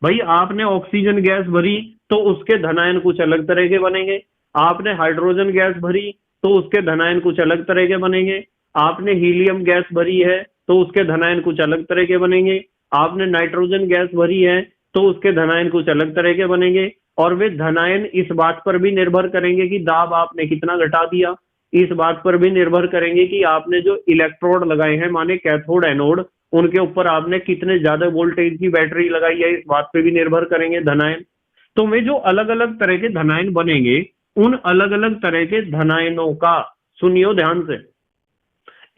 Speaker 1: भाई आपने ऑक्सीजन गैस भरी तो उसके धनायन कुछ अलग तरह के बनेंगे, आपने हाइड्रोजन गैस भरी तो उसके धनायन कुछ अलग तरह के बनेंगे, आपने हीलियम गैस भरी है तो उसके धनायन कुछ अलग तरह के बनेंगे, आपने नाइट्रोजन गैस भरी है तो उसके धनायन कुछ अलग तरह के बनेंगे। और वे धनायन इस बात पर भी निर्भर करेंगे कि दाब आपने कितना घटा दिया, इस बात पर भी निर्भर करेंगे कि आपने जो इलेक्ट्रोड लगाए हैं, माने कैथोड एनोड, उनके ऊपर आपने कितने ज्यादा वोल्टेज की बैटरी लगाई है, इस बात पे भी निर्भर करेंगे धनायन। तो वे जो अलग अलग तरह के धनायन बनेंगे, उन अलग अलग तरह के धनायनों का, सुनियो ध्यान से,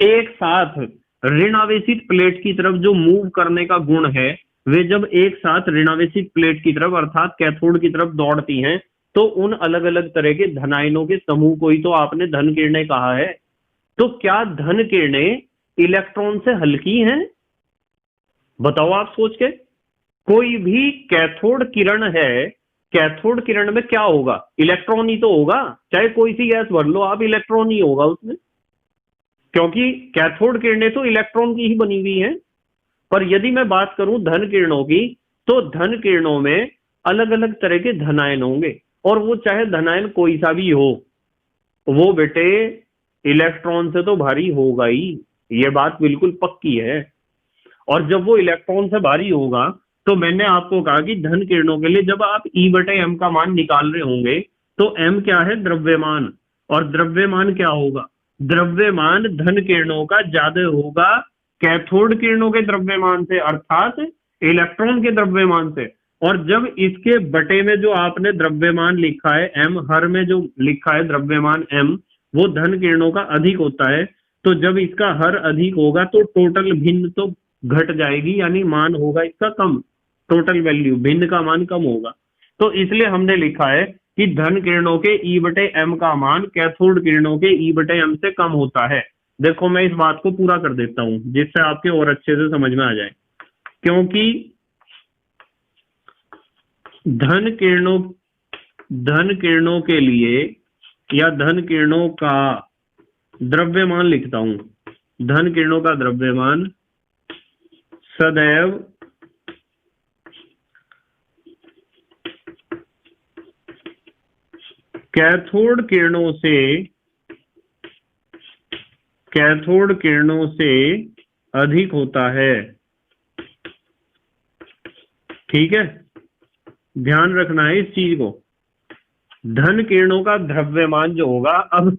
Speaker 1: एक साथ ऋणावेशित प्लेट की तरफ जो मूव करने का गुण है, वे जब एक साथ ऋणावेशित प्लेट की तरफ अर्थात कैथोड की तरफ दौड़ती हैं, तो उन अलग अलग तरह के धनायनों के समूह को ही तो आपने धन किरणें कहा है। तो क्या धन किरणें इलेक्ट्रॉन से हल्की हैं? बताओ आप सोच के। कोई भी कैथोड किरण है, कैथोड किरण में क्या होगा, इलेक्ट्रॉन ही तो होगा। चाहे कोई सी गैस भर लो आप, इलेक्ट्रॉन ही होगा उसमें, क्योंकि कैथोड किरणें तो इलेक्ट्रॉन की ही बनी हुई हैं। पर यदि मैं बात करूं धन किरणों की, तो धन किरणों में अलग अलग तरह के धनायन होंगे, और वो चाहे धनायन कोई सा भी हो, वो बेटे इलेक्ट्रॉन से तो भारी होगा ही, ये बात बिल्कुल पक्की है। और जब वो इलेक्ट्रॉन से भारी होगा, तो मैंने आपको कहा कि धन किरणों के लिए जब आप E/m का मान निकाल रहे होंगे, तो m क्या है, द्रव्यमान। और द्रव्यमान क्या होगा, द्रव्यमान धन किरणों का ज्यादा होगा कैथोड किरणों के द्रव्यमान से, अर्थात इलेक्ट्रॉन के द्रव्यमान से। और जब इसके बटे में जो आपने द्रव्यमान लिखा है m, हर में जो लिखा है द्रव्यमान m, वो धन किरणों का अधिक होता है। तो जब इसका हर अधिक होगा तो टोटल भिन्न तो घट जाएगी, यानी मान होगा इसका कम, टोटल वैल्यू भिन्न का मान कम होगा। तो इसलिए हमने लिखा है कि धन किरणों के E/m का मान कैथोड किरणों के E/m से कम होता है। देखो मैं इस बात को पूरा कर देता हूं जिससे आपके और अच्छे से समझ में आ जाए। क्योंकि धन किरणों के लिए, या धन किरणों का द्रव्यमान लिखता हूं, धन किरणों का द्रव्यमान सदैव कैथोड किरणों से अधिक होता है। ठीक है, ध्यान रखना है इस चीज को। धन किरणों का द्रव्यमान जो होगा, अब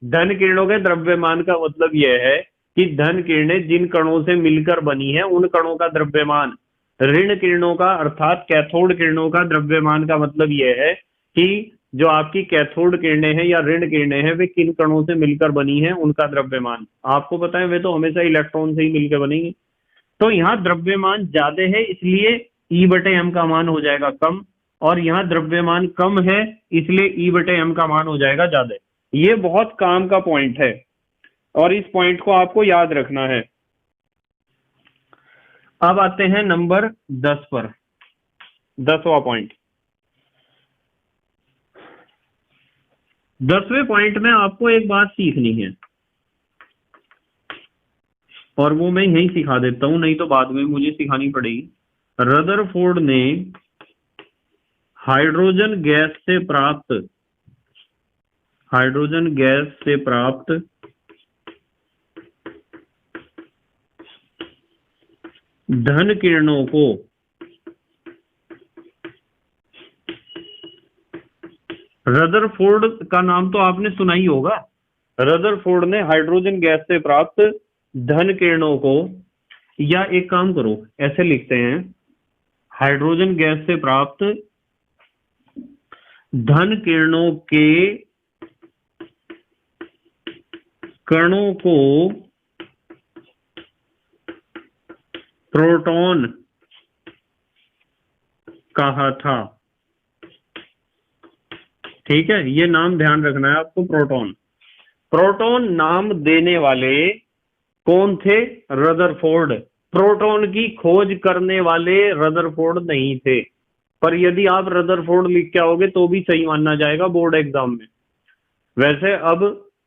Speaker 1: धन किरणों के द्रव्यमान का मतलब यह है कि धन किरणें जिन कणों से मिलकर बनी है उन कणों का द्रव्यमान। ऋण किरणों का अर्थात कैथोड किरणों का द्रव्यमान का मतलब यह है कि जो आपकी कैथोड किरणें हैं या ऋण किरणें हैं, वे किन कणों से मिलकर बनी है उनका द्रव्यमान। आपको पता है वे तो हमेशा इलेक्ट्रॉन से ही मिलकर बनेंगी। तो यहाँ द्रव्यमान ज्यादा है, इसलिए E/m का मान हो जाएगा कम, और यहाँ द्रव्यमान कम है इसलिए E/m का मान हो जाएगा ज्यादा। ये बहुत काम का पॉइंट है और इस पॉइंट को आपको याद रखना है। अब आते हैं नंबर 10 पर, 10वां पॉइंट। 10वें पॉइंट में आपको एक बात सीखनी है, और वो मैं यहीं सिखा देता हूं, नहीं तो बाद में मुझे सिखानी पड़ेगी। रदरफोर्ड ने हाइड्रोजन गैस से प्राप्त धन किरणों को रदरफोर्ड का नाम तो आपने सुना ही होगा। रदरफोर्ड ने हाइड्रोजन गैस से प्राप्त धन किरणों को, या एक काम करो ऐसे लिखते हैं, हाइड्रोजन गैस से प्राप्त धन किरणों के कणों को प्रोटॉन कहा था। ठीक है, ये नाम ध्यान रखना है आपको, प्रोटॉन। प्रोटॉन नाम देने वाले कौन थे? रदरफोर्ड। प्रोटॉन की खोज करने वाले रदरफोर्ड नहीं थे, पर यदि आप रदरफोर्ड लिख के आओगे तो भी सही मानना जाएगा बोर्ड एग्जाम में। वैसे अब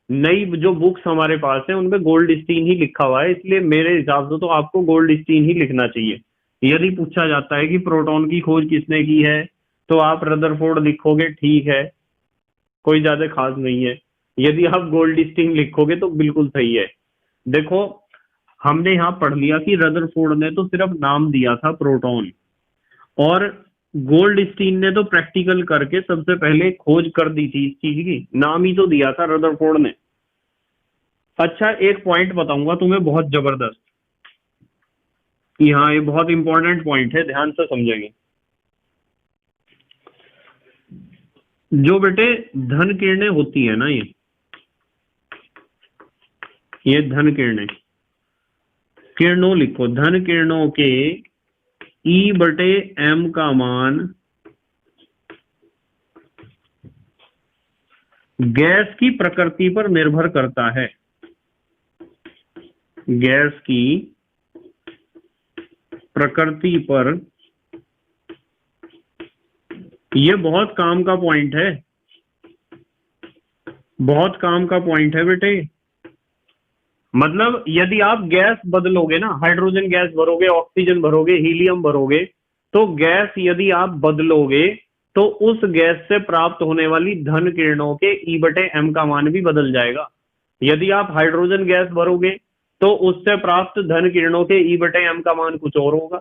Speaker 1: नई जो बुक्स हमारे पास है उनमें गोल्डस्टीन ही लिखा हुआ है, इसलिए मेरे हिसाब से तो आपको गोल्डस्टीन ही लिखना चाहिए। यदि पूछा जाता है कि प्रोटॉन की खोज किसने की है तो आप रदरफोर्ड लिखोगे, ठीक है, कोई ज्यादा खास नहीं है। यदि आप गोल्डस्टीन लिखोगे तो बिल्कुल सही है। देखो, हमने यहाँ पढ़ लिया कि रदरफोर्ड ने तो सिर्फ नाम दिया था प्रोटॉन, और गोल्डस्टीन ने तो प्रैक्टिकल करके सबसे पहले खोज कर दी थी इस चीज की, नाम ही तो दिया था रदरफोर्ड ने। अच्छा, एक पॉइंट बताऊंगा तुम्हें बहुत जबरदस्त, कि हाँ ये बहुत इंपॉर्टेंट पॉइंट है, ध्यान से समझेंगे। जो बेटे धन किरणें होती है ना, ये धन किरणें, किरणों लिखो, धन किरणों के E/M का मान गैस की प्रकृति पर निर्भर करता है। गैस की प्रकृति पर, ये बहुत काम का पॉइंट है, बहुत काम का पॉइंट है बेटे। मतलब यदि आप गैस बदलोगे ना, हाइड्रोजन गैस भरोगे, ऑक्सीजन भरोगे, हीलियम भरोगे, तो गैस यदि आप बदलोगे तो उस गैस से प्राप्त होने वाली धन किरणों के E/M का मान भी बदल जाएगा। यदि आप हाइड्रोजन गैस भरोगे तो उससे प्राप्त धन किरणों के E/M का मान कुछ और होगा।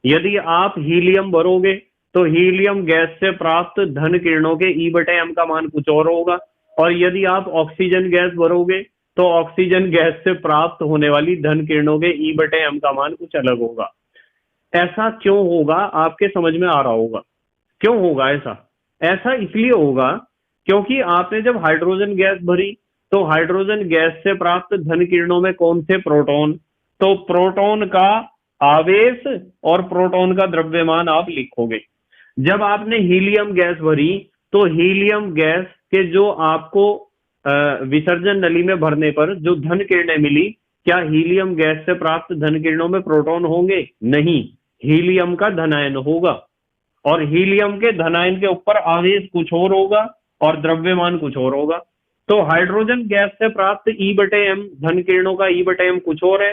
Speaker 1: यदि आप हीलियम भरोगे तो हीलियम गैस से प्राप्त धन किरणों के E/M का मान कुछ और होगा। और यदि आप ऑक्सीजन गैस भरोगे तो ऑक्सीजन गैस से प्राप्त होने वाली धन किरणों के E/M का मान कुछ अलग होगा। ऐसा क्यों होगा आपके समझ में आ रहा होगा, क्यों होगा ऐसा? ऐसा इसलिए होगा क्योंकि आपने जब हाइड्रोजन गैस भरी तो हाइड्रोजन गैस से प्राप्त धन किरणों में कौन थे? प्रोटॉन। तो प्रोटॉन का आवेश और प्रोटॉन का द्रव्यमान आप लिखोगे। जब आपने हीलियम गैस भरी तो हीलियम गैस के जो आपको विसर्जन नली में भरने पर जो धन किरणें मिली, क्या हीलियम गैस से प्राप्त धन किरणों में प्रोटॉन होंगे? नहीं, हीलियम का धनायन होगा, और हीलियम के धनायन के ऊपर आवेश कुछ और होगा और द्रव्यमान कुछ और होगा। तो हाइड्रोजन गैस से प्राप्त E/M धन किरणों का E/M कुछ और है,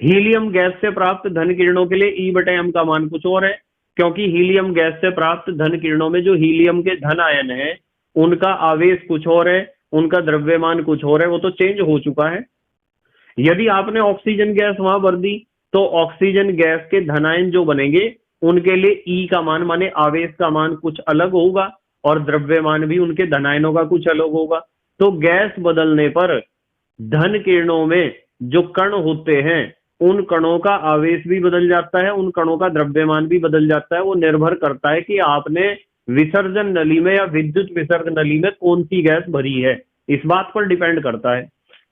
Speaker 1: हीलियम गैस से प्राप्त धन किरणों के लिए E/M का मान कुछ और है, क्योंकि हीलियम गैस से प्राप्त धन किरणों में जो हीलियम के धन आयन है उनका आवेश कुछ और है, उनका द्रव्यमान कुछ और है, वो तो चेंज हो चुका है। यदि आपने ऑक्सीजन गैस वहां भर दी तो ऑक्सीजन गैस के धनायन जो बनेंगे उनके लिए E का मान माने आवेश का मान कुछ अलग होगा और द्रव्यमान भी उनके धनायनों का कुछ अलग होगा। तो गैस बदलने पर धन किरणों में जो कण होते हैं उन कणों का आवेश भी बदल जाता है, उन कणों का द्रव्यमान भी बदल जाता है। वो निर्भर करता है कि आपने विसर्जन नली में या विद्युत विसर्ग नली में कौन सी गैस भरी है, इस बात पर डिपेंड करता है।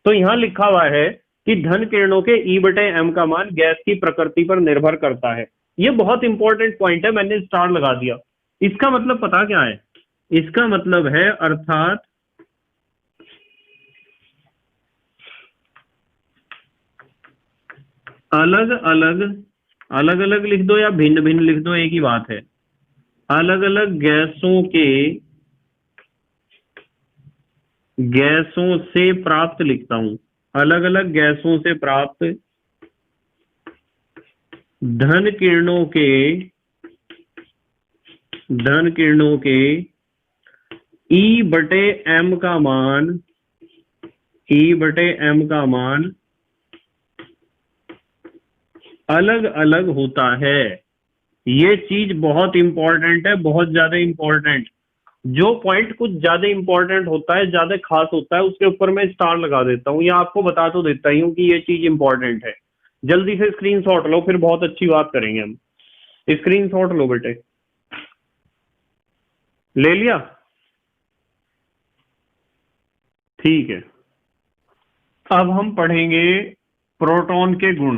Speaker 1: तो यहां लिखा हुआ है कि धन किरणों के E/M का मान गैस की प्रकृति पर निर्भर करता है। ये बहुत इंपॉर्टेंट पॉइंट है, मैंने स्टार लगा दिया। इसका मतलब पता क्या है? इसका मतलब है अर्थात अलग अलग, अलग अलग लिख दो या भिन्न भिन्न लिख दो, एक ही बात है। अलग अलग गैसों से प्राप्त लिखता हूं, अलग अलग गैसों से प्राप्त धन किरणों के E/M का मान, E/M का मान अलग अलग होता है। ये चीज बहुत इंपॉर्टेंट है, बहुत ज्यादा इंपॉर्टेंट। जो पॉइंट कुछ ज्यादा इंपॉर्टेंट होता है, ज्यादा खास होता है, उसके ऊपर मैं स्टार लगा देता हूँ या आपको बता तो देता ही हूँ कि ये चीज इंपॉर्टेंट है। जल्दी से स्क्रीनशॉट लो, फिर बहुत अच्छी बात करेंगे हम। स्क्रीनशॉट लो बेटे, ले लिया? ठीक है। अब हम पढ़ेंगे प्रोटॉन के गुण।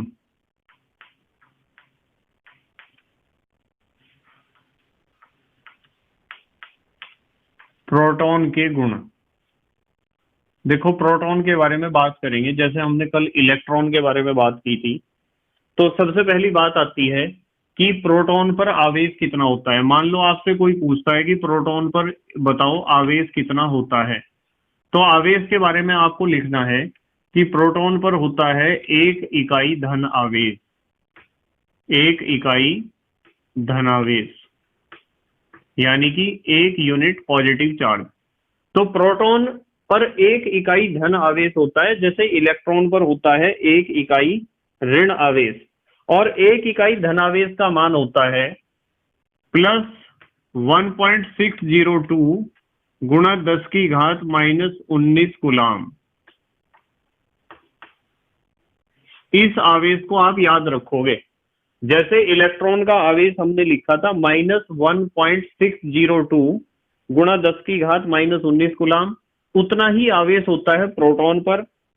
Speaker 1: प्रोटॉन के गुण, देखो प्रोटॉन के बारे में बात करेंगे। जैसे हमने कल इलेक्ट्रॉन के बारे में बात की थी, तो सबसे पहली बात आती है कि प्रोटॉन पर आवेश कितना होता है। मान लो आपसे कोई पूछता है कि प्रोटॉन पर बताओ आवेश कितना होता है, तो आवेश के बारे में आपको लिखना है कि प्रोटॉन पर होता है 1 इकाई धन आवेश। 1 इकाई धन आवेश यानी कि 1 यूनिट पॉजिटिव चार्ज। तो प्रोटॉन पर 1 इकाई धन आवेश होता है, जैसे इलेक्ट्रॉन पर होता है 1 इकाई ऋण आवेश। और 1 इकाई धन आवेश का मान होता है प्लस 1.602 गुणा 10 की घात -19 कूलाम। इस आवेश को आप याद रखोगे। जैसे इलेक्ट्रॉन का आवेश हमने लिखा था -1.602 गुणा 10 की घात -19 कूलाम, उतना ही आवेश होता है प्रोटॉन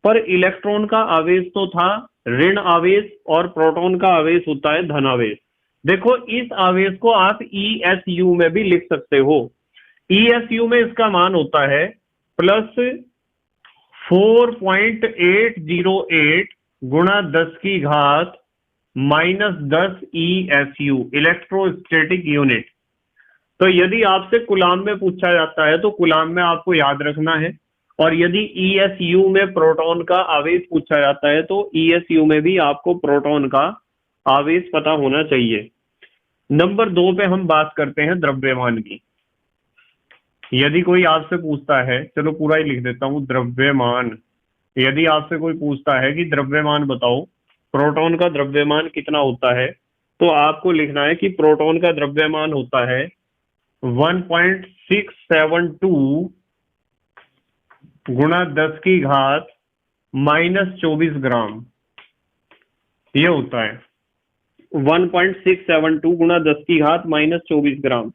Speaker 1: पर इलेक्ट्रॉन का आवेश तो था ऋण आवेश और प्रोटॉन का आवेश होता है धन आवेश। देखो इस आवेश को आप ESU में भी लिख सकते हो। ESU में इसका मान होता है प्लस 4.808 गुणा 10 की घात -10 ESU, इलेक्ट्रोस्टैटिक यूनिट। तो यदि आपसे कूलाम में पूछा जाता है तो कूलाम में आपको याद रखना है, और यदि ESU में प्रोटॉन का आवेश पूछा जाता है तो ESU में भी आपको प्रोटॉन का आवेश पता होना चाहिए। नंबर 2 पे हम बात करते हैं द्रव्यमान की। यदि कोई आपसे पूछता है, चलो पूरा ही लिख देता हूं, द्रव्यमान। यदि आपसे कोई पूछता है कि द्रव्यमान बताओ, प्रोटॉन का द्रव्यमान कितना होता है, तो आपको लिखना है कि प्रोटॉन का द्रव्यमान होता है 1.672 गुणा 10 की घात -24 ग्राम। ये होता है 1.672 गुणा 10 की घात -24 ग्राम।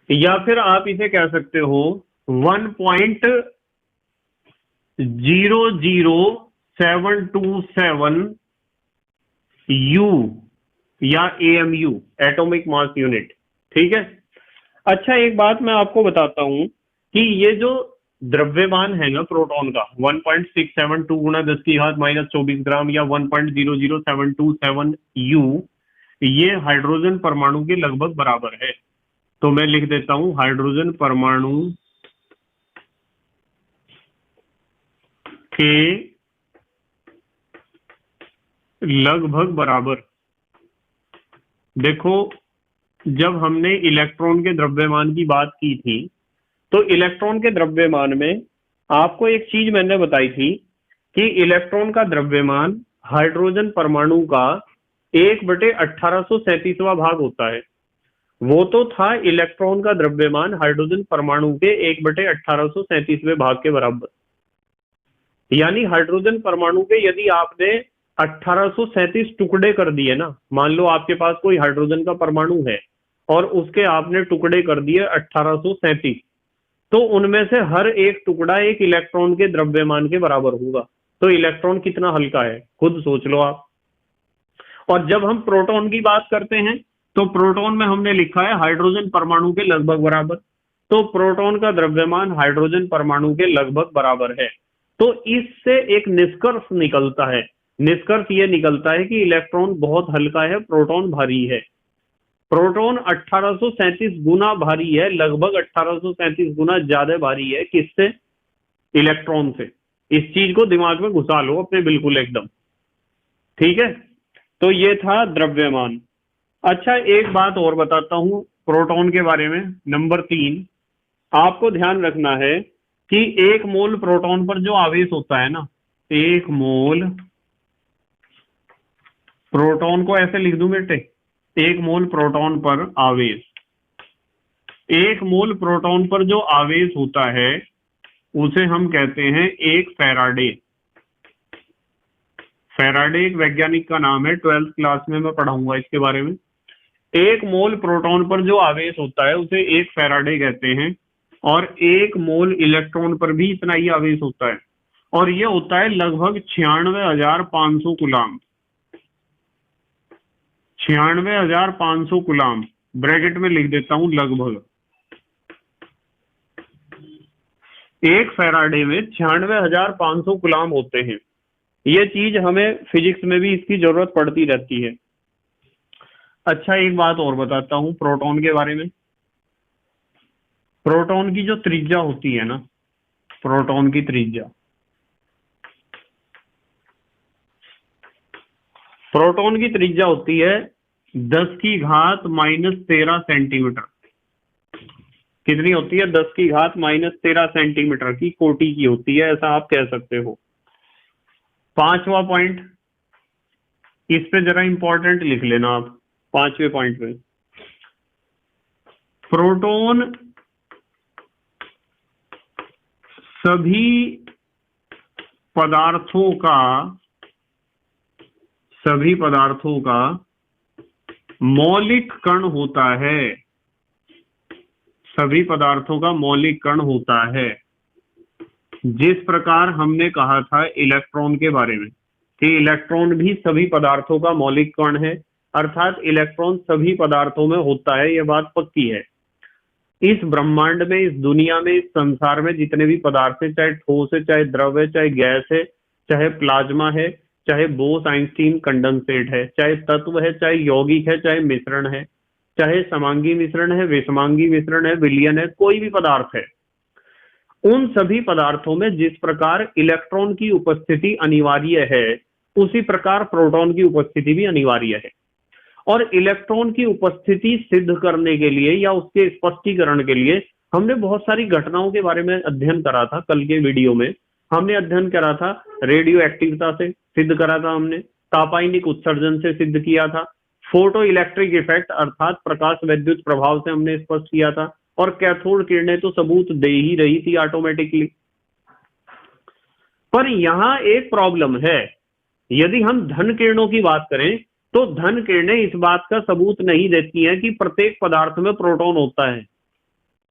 Speaker 1: या फिर आप इसे कह सकते हो 1.00727 U या AMU, एटॉमिक मास यूनिट। ठीक है। अच्छा एक बात मैं आपको बताता हूं कि ये जो द्रव्यमान है ना प्रोटॉन का 1.672 गुणा 10 की घात -24 ग्राम या 1.00727 U, ये हाइड्रोजन परमाणु के लगभग बराबर है। तो मैं लिख देता हूं हाइड्रोजन परमाणु के लगभग बराबर। देखो जब हमने इलेक्ट्रॉन के द्रव्यमान की बात की थी, तो इलेक्ट्रॉन के द्रव्यमान में आपको एक चीज मैंने बताई थी कि इलेक्ट्रॉन का द्रव्यमान हाइड्रोजन परमाणु का 1/1837वां भाग होता है। वो तो था इलेक्ट्रॉन का द्रव्यमान हाइड्रोजन परमाणु के 1/1837वें भाग के बराबर। यानी हाइड्रोजन परमाणु के यदि आपने 1837 टुकड़े कर दिए ना, मान लो आपके पास कोई हाइड्रोजन का परमाणु है और उसके आपने टुकड़े कर दिए 1837, तो उनमें से हर एक टुकड़ा एक इलेक्ट्रॉन के द्रव्यमान के बराबर होगा। तो इलेक्ट्रॉन कितना हल्का है खुद सोच लो आप। और जब हम प्रोटॉन की बात करते हैं तो प्रोटॉन में हमने लिखा है हाइड्रोजन परमाणु के लगभग बराबर। तो प्रोटॉन का द्रव्यमान हाइड्रोजन परमाणु के लगभग बराबर है। तो इससे एक निष्कर्ष निकलता है। निष्कर्ष ये निकलता है कि इलेक्ट्रॉन बहुत हल्का है, प्रोटॉन भारी है। प्रोटॉन 1837 गुना भारी है, लगभग 1837 गुना ज्यादा भारी है। किससे? इलेक्ट्रॉन से। इस चीज को दिमाग में घुसा लो अपने, बिल्कुल एकदम। ठीक है। तो ये था द्रव्यमान। अच्छा एक बात और बताता हूं प्रोटॉन के बारे में। नंबर 3, आपको ध्यान रखना है कि 1 मोल प्रोटॉन पर जो आवेश होता है ना, 1 मोल प्रोटॉन को ऐसे लिख दूं बेटे, 1 मोल प्रोटॉन पर आवेश, 1 मोल प्रोटॉन पर जो आवेश होता है उसे हम कहते हैं 1 फैराडे। फैराडे एक वैज्ञानिक का नाम है, 12th क्लास में मैं पढ़ाऊंगा इसके बारे में। 1 मोल प्रोटॉन पर जो आवेश होता है उसे 1 फैराडे कहते हैं, और 1 मोल इलेक्ट्रॉन पर भी इतना ही आवेश होता है। और ये होता है लगभग 96,500 कूलाम। 96,500 कूलाम, ब्रैकेट में लिख देता हूं लगभग। एक फैराडे में 96,500 कूलाम होते हैं। ये चीज हमें फिजिक्स में भी इसकी जरूरत पड़ती रहती है। अच्छा, एक बात और बताता हूं प्रोटॉन के बारे में। प्रोटॉन की जो त्रिज्या होती है ना, प्रोटॉन की त्रिज्या, प्रोटॉन की त्रिज्या होती है 10⁻⁻13 सेंटीमीटर। कितनी होती है? 10⁻⁻13 सेंटीमीटर की कोटि की होती है, ऐसा आप कह सकते हो। पांचवा पॉइंट, इस पे जरा इंपॉर्टेंट लिख लेना आप, पांचवें पॉइंट पे। प्रोटॉन सभी पदार्थों का मौलिक कण होता है। सभी पदार्थों का मौलिक कण होता है। जिस प्रकार हमने कहा था इलेक्ट्रॉन के बारे में कि इलेक्ट्रॉन भी सभी पदार्थों का मौलिक कण है, अर्थात इलेक्ट्रॉन सभी पदार्थों में होता है, यह बात पक्की है। इस ब्रह्मांड में, इस दुनिया में, इस संसार में जितने भी पदार्थ है, चाहे ठोस है, चाहे द्रव है, चाहे गैस है, चाहे प्लाज्मा है, चाहे बोस आइंस्टीन कंडेंसेट है, चाहे तत्व है, चाहे यौगिक है, चाहे मिश्रण है, चाहे समांगी मिश्रण है, विषमांगी मिश्रण है, विलयन है, कोई भी पदार्थ है, उन सभी पदार्थों में जिस प्रकार इलेक्ट्रॉन की उपस्थिति अनिवार्य है, उसी प्रकार प्रोटॉन की उपस्थिति भी अनिवार्य है। और इलेक्ट्रॉन की उपस्थिति सिद्ध करने के लिए या उसके स्पष्टीकरण के लिए हमने बहुत सारी घटनाओं के बारे में अध्ययन करा था। कल के वीडियो में हमने अध्ययन करा था, रेडियो एक्टिविटी से सिद्ध करा था हमने, तापायनिक उत्सर्जन से सिद्ध किया था, फोटो इलेक्ट्रिक इफेक्ट अर्थात प्रकाश विद्युत प्रभाव से हमने स्पष्ट किया था, और कैथोड किरणें तो सबूत दे ही रही थी ऑटोमेटिकली। पर यहां एक प्रॉब्लम है। यदि हम धन किरणों की बात करें तो धन किरणें इस बात का सबूत नहीं देती हैं कि प्रत्येक पदार्थ में प्रोटॉन होता है,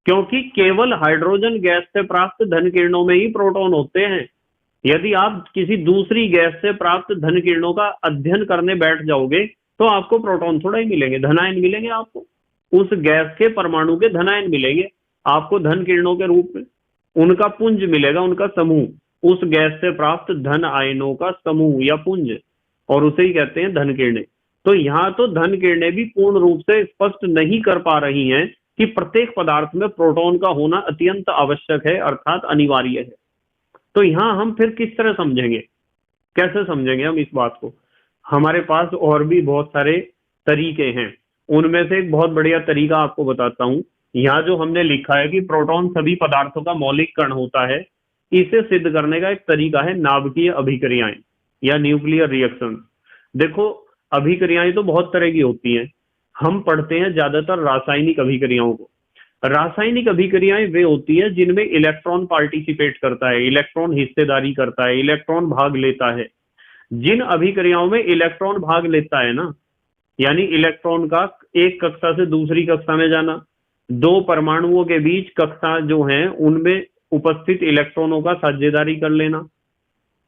Speaker 1: क्योंकि केवल हाइड्रोजन गैस से प्राप्त धन किरणों में ही प्रोटॉन होते हैं। यदि आप किसी दूसरी गैस से प्राप्त धन किरणों का अध्ययन करने बैठ जाओगे तो आपको प्रोटॉन थोड़ा ही मिलेंगे, धनायन मिलेंगे आपको। उस गैस के परमाणु के धनायन मिलेंगे आपको धन किरणों के रूप में, उनका पुंज मिलेगा, उनका समूह, उस गैस से प्राप्त धन आयनों का समूह या पुंज, और उसे ही कहते हैं धन किरणें। तो यहां तो धन किरणें भी पूर्ण रूप से स्पष्ट नहीं कर पा रही हैं कि प्रत्येक पदार्थ में प्रोटॉन का होना अत्यंत आवश्यक है, अर्थात अनिवार्य है। तो यहां हम फिर किस तरह समझेंगे, कैसे समझेंगे हम इस बात को? हमारे पास और भी बहुत सारे तरीके हैं, उनमें से एक बहुत बढ़िया तरीका आपको बताता हूं। यहाँ जो हमने लिखा है कि प्रोटॉन सभी पदार्थों का मौलिक कण होता है, इसे सिद्ध करने का एक तरीका है नाभिकीय अभिक्रियाएं या न्यूक्लियर रिएक्शन। देखो, अभिक्रियाएं तो बहुत तरह की होती हैं। हम पढ़ते हैं ज्यादातर रासायनिक अभिक्रियाओं को। रासायनिक अभिक्रियाएं वे होती है जिनमें इलेक्ट्रॉन पार्टिसिपेट करता है, इलेक्ट्रॉन हिस्सेदारी करता है, इलेक्ट्रॉन भाग लेता है। जिन अभिक्रियाओं में इलेक्ट्रॉन भाग लेता है ना, यानी इलेक्ट्रॉन का एक कक्षा से दूसरी कक्षा में जाना, दो परमाणुओं के बीच कक्षा जो है उनमें उपस्थित इलेक्ट्रॉनों का साझेदारी कर लेना,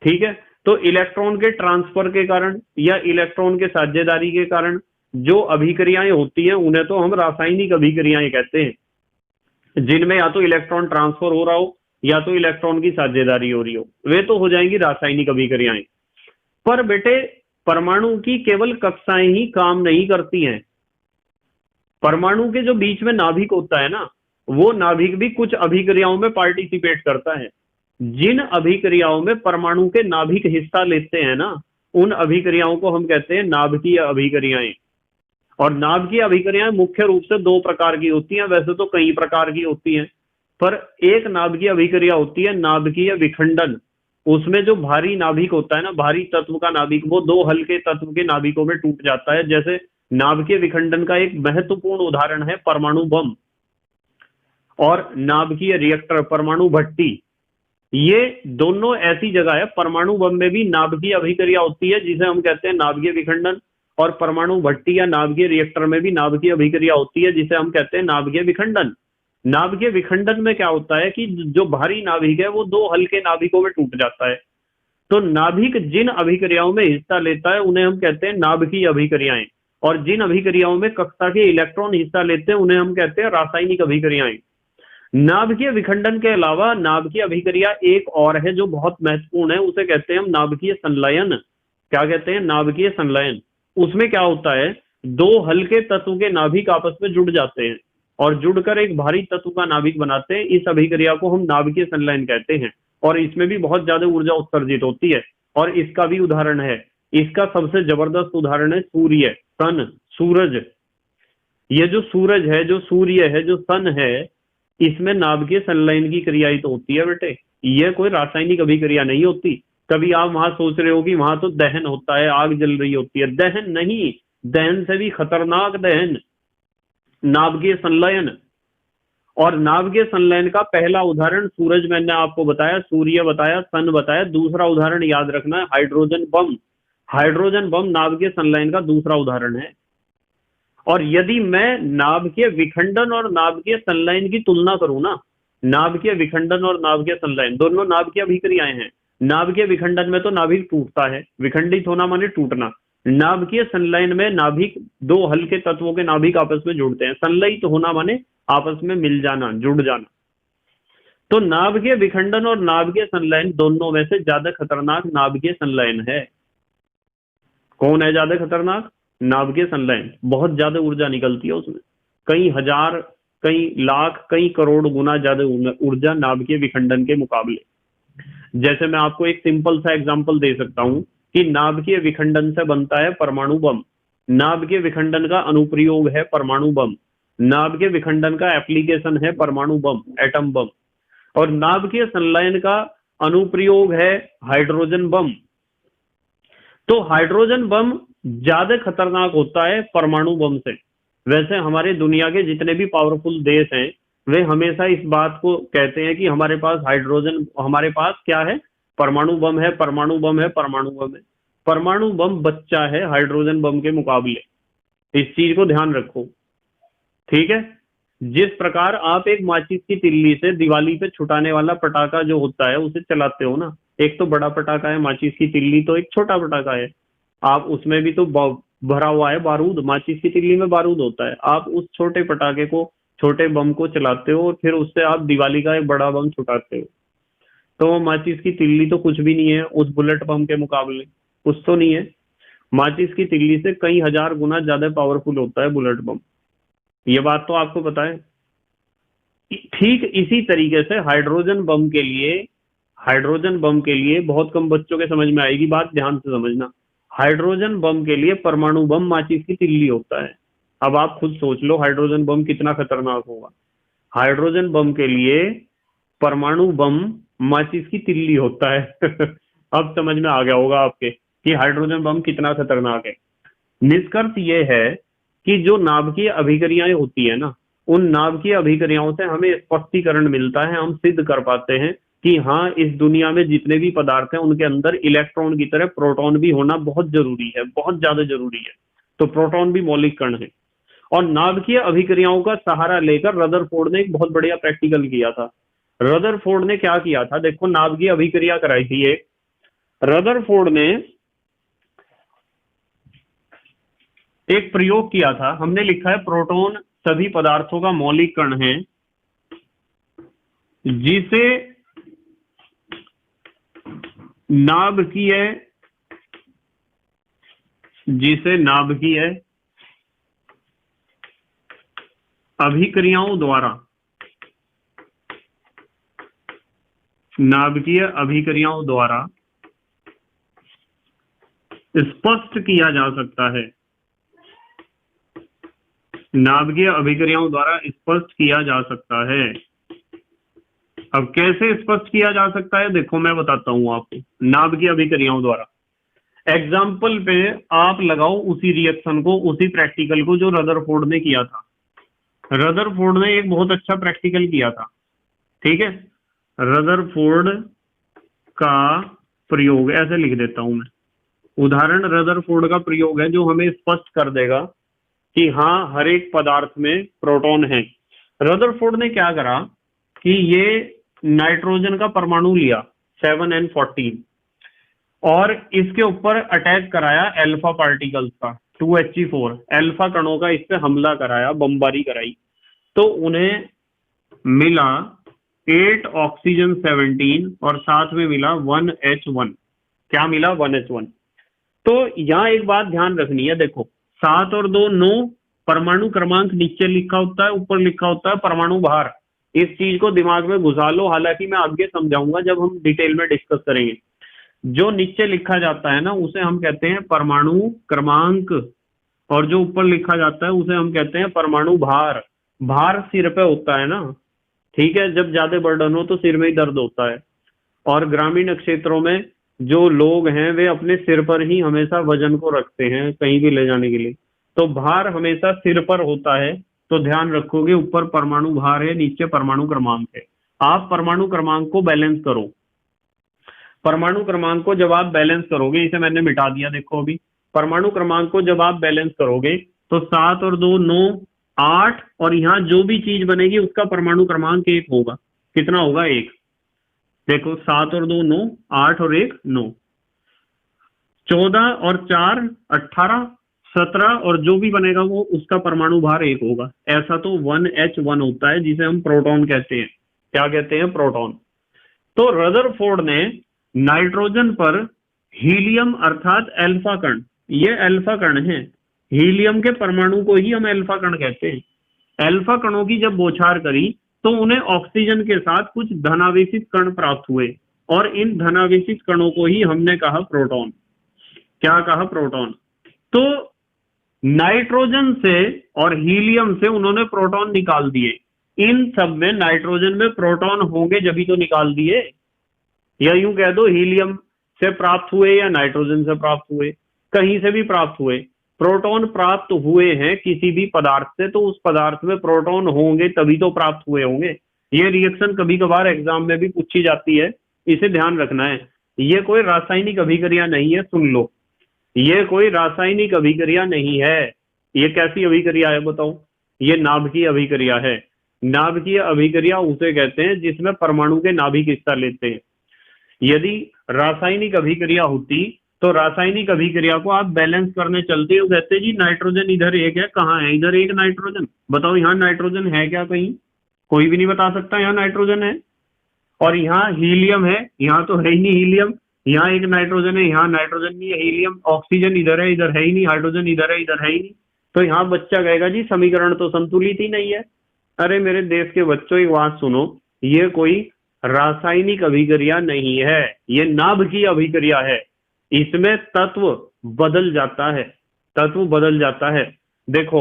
Speaker 1: ठीक है। तो इलेक्ट्रॉन के ट्रांसफर के कारण या इलेक्ट्रॉन के साझेदारी के कारण जो अभिक्रियाएं होती हैं उन्हें तो हम रासायनिक अभिक्रियाएं कहते हैं, जिनमें या तो इलेक्ट्रॉन ट्रांसफर हो रहा हो या तो इलेक्ट्रॉन की साझेदारी हो रही हो, वे तो हो जाएंगी रासायनिक अभिक्रियाएं। पर बेटे, परमाणु की केवल कक्षाएं ही काम नहीं करती हैं। परमाणु के जो बीच में नाभिक होता है ना, वो नाभिक भी कुछ अभिक्रियाओं में पार्टिसिपेट करता है। जिन अभिक्रियाओं में परमाणु के नाभिक हिस्सा लेते हैं ना, उन अभिक्रियाओं को हम कहते हैं नाभिकीय अभिक्रियाएं। और नाभिकीय अभिक्रियाएं मुख्य रूप से दो प्रकार की होती हैं, वैसे तो कई प्रकार की होती हैं, पर एक नाभिकीय अभिक्रिया होती है नाभिकीय विखंडन। उसमें जो भारी नाभिक होता है ना, भारी तत्व का नाभिक, वो दो हल्के तत्व के नाभिकों में टूट जाता है। जैसे नाभिकीय विखंडन का एक महत्वपूर्ण उदाहरण है परमाणु बम और नाभिकीय रिएक्टर परमाणु भट्टी। ये दोनों ऐसी जगह है, परमाणु बम में भी नाभिकीय अभिक्रिया होती है जिसे हम कहते हैं नाभिकीय विखंडन, और परमाणु भट्टी या नाभिकीय रिएक्टर में भी नाभिकीय अभिक्रिया होती है जिसे हम कहते हैं नाभिकीय विखंडन। नाभिकीय विखंडन में क्या होता है कि जो भारी नाभिक है वो दो हल्के नाभिकों में टूट जाता है। तो नाभिक जिन अभिक्रियाओं में हिस्सा लेता है उन्हें हम कहते हैं नाभिकीय अभिक्रियाएं, और जिन अभिक्रियाओं में कक्षा के इलेक्ट्रॉन हिस्सा लेते हैं उन्हें हम कहते हैं रासायनिक अभिक्रियाएं। नाभिकीय विखंडन के अलावा नाभिकीय अभिक्रिया एक और है जो बहुत महत्वपूर्ण है, उसे कहते हैं हम नाभिकीय संलयन। क्या कहते हैं? नाभिकीय संलयन। उसमें क्या होता है, दो हल्के तत्व के नाभिक आपस में जुड़ जाते हैं और जुड़कर एक भारी तत्व का नाभिक बनाते हैं। इस अभिक्रिया को हम नाभिकीय संलयन कहते हैं, और इसमें भी बहुत ज्यादा ऊर्जा उत्सर्जित होती है। और इसका भी उदाहरण है, इसका सबसे जबरदस्त उदाहरण है सूर्य, सन, सूरज। ये जो सूरज है, जो सूर्य है, जो सन है, इसमें नाभिकीय संलयन की क्रिया ही तो होती है बेटे। ये कोई रासायनिक अभिक्रिया नहीं होती। कभी आप वहां सोच रहे हो कि वहां तो दहन होता है, आग जल रही होती है। दहन नहीं, दहन से भी खतरनाक दहन, नाभिकीय संलयन। और नाभिकीय संलयन का पहला उदाहरण सूरज मैंने आपको बताया, सूर्य बताया, सन बताया। दूसरा उदाहरण याद रखना है हाइड्रोजन बम। हाइड्रोजन बम नाभिकीय संलयन का दूसरा उदाहरण है। और यदि मैं नाभिकीय विखंडन और नाभिकीय संलयन की तुलना करूं ना, नाभिकीय विखंडन और नाभिकीय संलयन दोनों नाभिकीय अभिक्रियाएं हैं। नाभिकीय विखंडन में तो नाभिक टूटता है, विखंडित होना माने टूटना। नाभिकीय संलयन में नाभिक, दो हल्के तत्वों के नाभिक आपस में जुड़ते हैं। संलयित होना माने आपस में मिल जाना, जुड़ जाना। तो नाभिकीय विखंडन और नाभिकीय संलयन दोनों में से ज्यादा खतरनाक नाभिकीय संलयन है। कौन है ज्यादा खतरनाक? नाभिकीय संलयन। बहुत ज्यादा ऊर्जा निकलती है उसमें, कई हजार, कई लाख, कई करोड़ गुना ज्यादा ऊर्जा नाभिकीय विखंडन के मुकाबले। जैसे मैं आपको एक सिंपल सा एग्जांपल दे सकता हूं कि नाभिकीय विखंडन से बनता है परमाणु बम। नाभिकीय विखंडन का अनुप्रयोग है परमाणु बम। नाभिकीय विखंडन का एप्लीकेशन है परमाणु बम, एटम बम। और नाभिकीय संलयन का अनुप्रयोग है हाइड्रोजन बम। तो हाइड्रोजन बम ज्यादा खतरनाक होता है परमाणु बम से। वैसे हमारे दुनिया के जितने भी पावरफुल देश हैं वे हमेशा इस बात को कहते हैं कि हमारे पास हाइड्रोजन, हमारे पास क्या है? परमाणु बम है, परमाणु बम है, परमाणु बम है। परमाणु बम बच्चा है हाइड्रोजन बम के मुकाबले। इस चीज को ध्यान रखो, ठीक है? जिस प्रकार आप एक माचिस की तिल्ली से दिवाली पे छुटाने वाला पटाखा जो होता है उसे चलाते हो ना, एक तो बड़ा पटाखा है, माचिस की तिल्ली तो एक छोटा पटाखा है। आप उसमें भी तो भरा हुआ है बारूद, माचिस की तिल्ली में बारूद होता है। आप उस छोटे पटाखे को, छोटे बम को चलाते हो और फिर उससे आप दिवाली का एक बड़ा बम छुटाते हो। तो वो माचिस की तिल्ली तो कुछ भी नहीं है उस बुलेट बम के मुकाबले, कुछ तो नहीं है। माचिस की तिल्ली से कई हजार गुना ज्यादा पावरफुल होता है बुलेट बम। ये बात तो आपको पता है। ठीक इसी तरीके से हाइड्रोजन बम के लिए, हाइड्रोजन बम के लिए बहुत कम बच्चों के समझ में आएगी बात, ध्यान से समझना। हाइड्रोजन बम के लिए परमाणु बम माचिस की तिल्ली होता है। अब आप खुद सोच लो हाइड्रोजन बम कितना खतरनाक होगा। हाइड्रोजन बम के लिए परमाणु बम माचिस की तिल्ली होता है। अब समझ में आ गया होगा आपके कि हाइड्रोजन बम कितना खतरनाक है। निष्कर्ष ये है कि जो नाभिकीय अभिक्रियाएं होती है ना, उन नाभिकीय अभिक्रियाओं से हमें स्पष्टीकरण मिलता है। हम सिद्ध कर पाते हैं कि हाँ, इस दुनिया में जितने भी पदार्थ हैं उनके अंदर इलेक्ट्रॉन की तरह प्रोटॉन भी होना बहुत जरूरी है, बहुत ज्यादा जरूरी है। तो प्रोटॉन भी मौलिक कण है। और नाभिकीय अभिक्रियाओं का सहारा लेकर रदरफोर्ड ने एक बहुत बढ़िया प्रैक्टिकल किया था। रदरफोर्ड ने क्या किया था, देखो, नाभिकीय अभिक्रिया कराई थी एक। रदरफोर्ड ने एक प्रयोग किया था, हमने लिखा है प्रोटॉन सभी पदार्थों का मौलिक कण है जिसे नाभिकीय अभिक्रियाओं द्वारा स्पष्ट किया जा सकता है। नाभिकीय अभिक्रियाओं द्वारा स्पष्ट किया जा सकता है। अब कैसे स्पष्ट किया जा सकता है, देखो मैं बताता हूं आपको। नाभिकीय अभिक्रियाओं द्वारा एग्जाम्पल पे आप लगाओ उसी रिएक्शन को, उसी प्रैक्टिकल को जो रदरफोर्ड ने किया था। रदरफोर्ड ने एक बहुत अच्छा प्रैक्टिकल किया था, ठीक है। रदरफोर्ड का प्रयोग ऐसे लिख देता हूं मैं, उदाहरण रदरफोर्ड का प्रयोग है जो हमें स्पष्ट कर देगा कि हाँ, हर एक पदार्थ में प्रोटॉन है। रदरफोर्ड ने क्या करा कि ये नाइट्रोजन का परमाणु लिया 7n14 और इसके ऊपर अटैक कराया अल्फा पार्टिकल्स का 2He4 अल्फा कणों का इस पे हमला कराया, बमबारी कराई। तो उन्हें मिला 8 ऑक्सीजन 17 और साथ में मिला 1H1। क्या मिला? 1H1। तो यहाँ एक बात ध्यान रखनी है, देखो 7 और 2 9, परमाणु क्रमांक नीचे लिखा होता है, ऊपर लिखा होता है परमाणु भार। इस चीज को दिमाग में घुसा लो, हालांकि मैं आगे समझाऊंगा जब हम डिटेल में डिस्कस करेंगे। जो नीचे लिखा जाता है ना उसे हम कहते हैं परमाणु क्रमांक, और जो ऊपर लिखा जाता है उसे हम कहते हैं परमाणु भार। भार सिर पे होता है ना, ठीक है, जब ज्यादा बर्डन हो तो सिर में ही दर्द होता है। और ग्रामीण क्षेत्रों में जो लोग हैं वे अपने सिर पर ही हमेशा वजन को रखते हैं कहीं भी ले जाने के लिए, तो भार हमेशा सिर पर होता है। तो ध्यान रखोगे ऊपर परमाणु भार है, नीचे परमाणु क्रमांक है। आप परमाणु क्रमांक को बैलेंस करो। परमाणु क्रमांक को जब आप बैलेंस करोगे, इसे मैंने मिटा दिया, देखो अभी परमाणु क्रमांक को जब आप बैलेंस करोगे तो 7 और 2 9 8, और यहाँ जो भी चीज बनेगी उसका परमाणु क्रमांक 1 होगा। कितना होगा? 1। देखो 7 और 2 9, 8 और 1 9, 14 और 4 18, 17 और जो भी बनेगा वो उसका परमाणु भार 1 होगा। ऐसा तो 1H1 होता है जिसे हम प्रोटॉन कहते हैं। क्या कहते हैं? प्रोटॉन। तो रदरफोर्ड ने नाइट्रोजन पर हीलियम अर्थात अल्फा कण, ये अल्फा कण है, हीलियम के परमाणु को ही हम अल्फा कण कहते हैं। अल्फा कणों की जब बौछार करी तो उन्हें ऑक्सीजन के साथ कुछ धनावेशित कण प्राप्त हुए, और इन धनावेशित कणों को ही हमने कहा प्रोटॉन। क्या कहा? प्रोटॉन। तो नाइट्रोजन से और हीलियम से उन्होंने प्रोटॉन निकाल दिए। इन सब में नाइट्रोजन में प्रोटॉन होंगे जब ही तो निकाल दिए, या यूं कह दो हीलियम से प्राप्त हुए या नाइट्रोजन से प्राप्त हुए, कहीं से भी प्राप्त हुए, प्रोटॉन प्राप्त हुए हैं किसी भी पदार्थ से, तो उस पदार्थ में प्रोटॉन होंगे तभी तो प्राप्त हुए होंगे। ये रिएक्शन कभी कभार एग्जाम में भी पूछी जाती है, इसे ध्यान रखना है। ये कोई रासायनिक अभिक्रिया नहीं है, सुन लो, ये कोई रासायनिक अभिक्रिया नहीं है। ये कैसी अभिक्रिया है बताओ? ये नाभिकीय अभिक्रिया है। नाभिकीय अभिक्रिया उसे कहते हैं जिसमें परमाणु के नाभिक हिस्सा लेते हैं। यदि रासायनिक अभिक्रिया होती तो रासायनिक अभिक्रिया को आप बैलेंस करने चलते हो, कहते जी नाइट्रोजन इधर 1 है, कहाँ है? इधर 1 नाइट्रोजन, बताओ यहाँ नाइट्रोजन है क्या? कहीं कोई भी नहीं बता सकता यहाँ नाइट्रोजन है। और यहाँ हीलियम है, यहाँ तो है ही नहीं हीलियम, यहाँ 1 नाइट्रोजन है, यहाँ नाइट्रोजन नहीं है, हीलियम। ऑक्सीजन इधर है ही नहीं, हाइड्रोजन इधर है ही नहीं। तो यहाँ बच्चा कहेगा जी समीकरण तो संतुलित ही नहीं है। अरे मेरे देश के बच्चों एक बात सुनो, ये कोई रासायनिक अभिक्रिया नहीं है, ये नाभिकीय अभिक्रिया है। इसमें तत्व बदल जाता है, तत्व बदल जाता है। देखो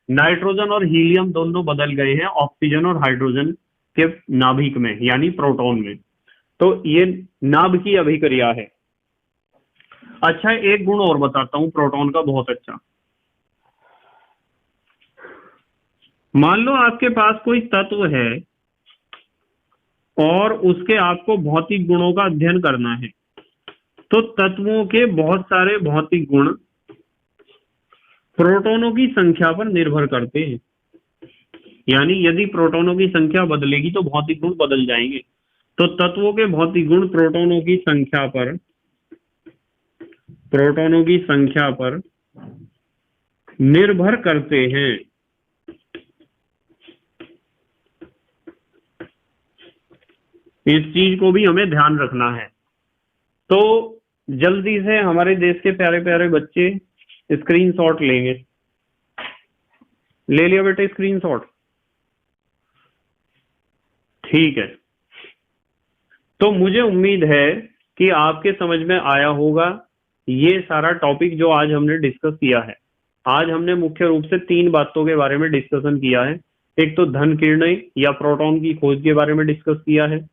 Speaker 1: नाइट्रोजन और हीलियम दोनों बदल गए हैं ऑक्सीजन और हाइड्रोजन के नाभिक में, यानी प्रोटॉन में। तो ये नाभिकीय अभिक्रिया है। अच्छा एक गुण और बताता हूं प्रोटॉन का, बहुत अच्छा। मान लो आपके पास कोई तत्व है और उसके आपको भौतिक गुणों का अध्ययन करना है, तो तत्वों के बहुत सारे भौतिक गुण प्रोटॉनों की संख्या पर निर्भर करते हैं। यानी यदि प्रोटॉनों की संख्या बदलेगी तो भौतिक गुण बदल जाएंगे। तो तत्वों के भौतिक गुण प्रोटॉनों की संख्या पर निर्भर करते हैं। इस चीज को भी हमें ध्यान रखना है। तो जल्दी से हमारे देश के प्यारे प्यारे बच्चे स्क्रीनशॉट लेंगे। ले लिया बेटे स्क्रीनशॉट? ठीक है। तो मुझे उम्मीद है कि आपके समझ में आया होगा ये सारा टॉपिक जो आज हमने डिस्कस किया है। आज हमने मुख्य रूप से 3 बातों के बारे में डिस्कशन किया है। एक तो धन किरणें या प्रोटॉन की खोज के बारे में डिस्कस किया है,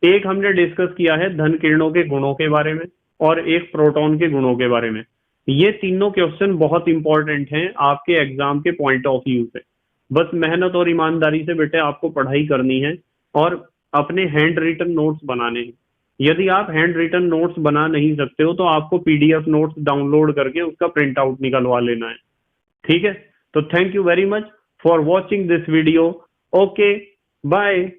Speaker 1: एक हमने डिस्कस किया है धन किरणों के गुणों के बारे में, और एक प्रोटॉन के गुणों के बारे में। ये तीनों क्वेश्चन बहुत इंपॉर्टेंट हैं आपके एग्जाम के पॉइंट ऑफ व्यू से। बस मेहनत और ईमानदारी से बेटे आपको पढ़ाई करनी है और अपने हैंड रिटन नोट्स बनाने हैं। यदि आप हैंड रिटन नोट्स बना नहीं सकते हो तो आपको पीडीएफ नोट्स डाउनलोड करके उसका प्रिंट आउट निकलवा लेना है। ठीक है? तो thank you very much for watching this video. Okay, bye.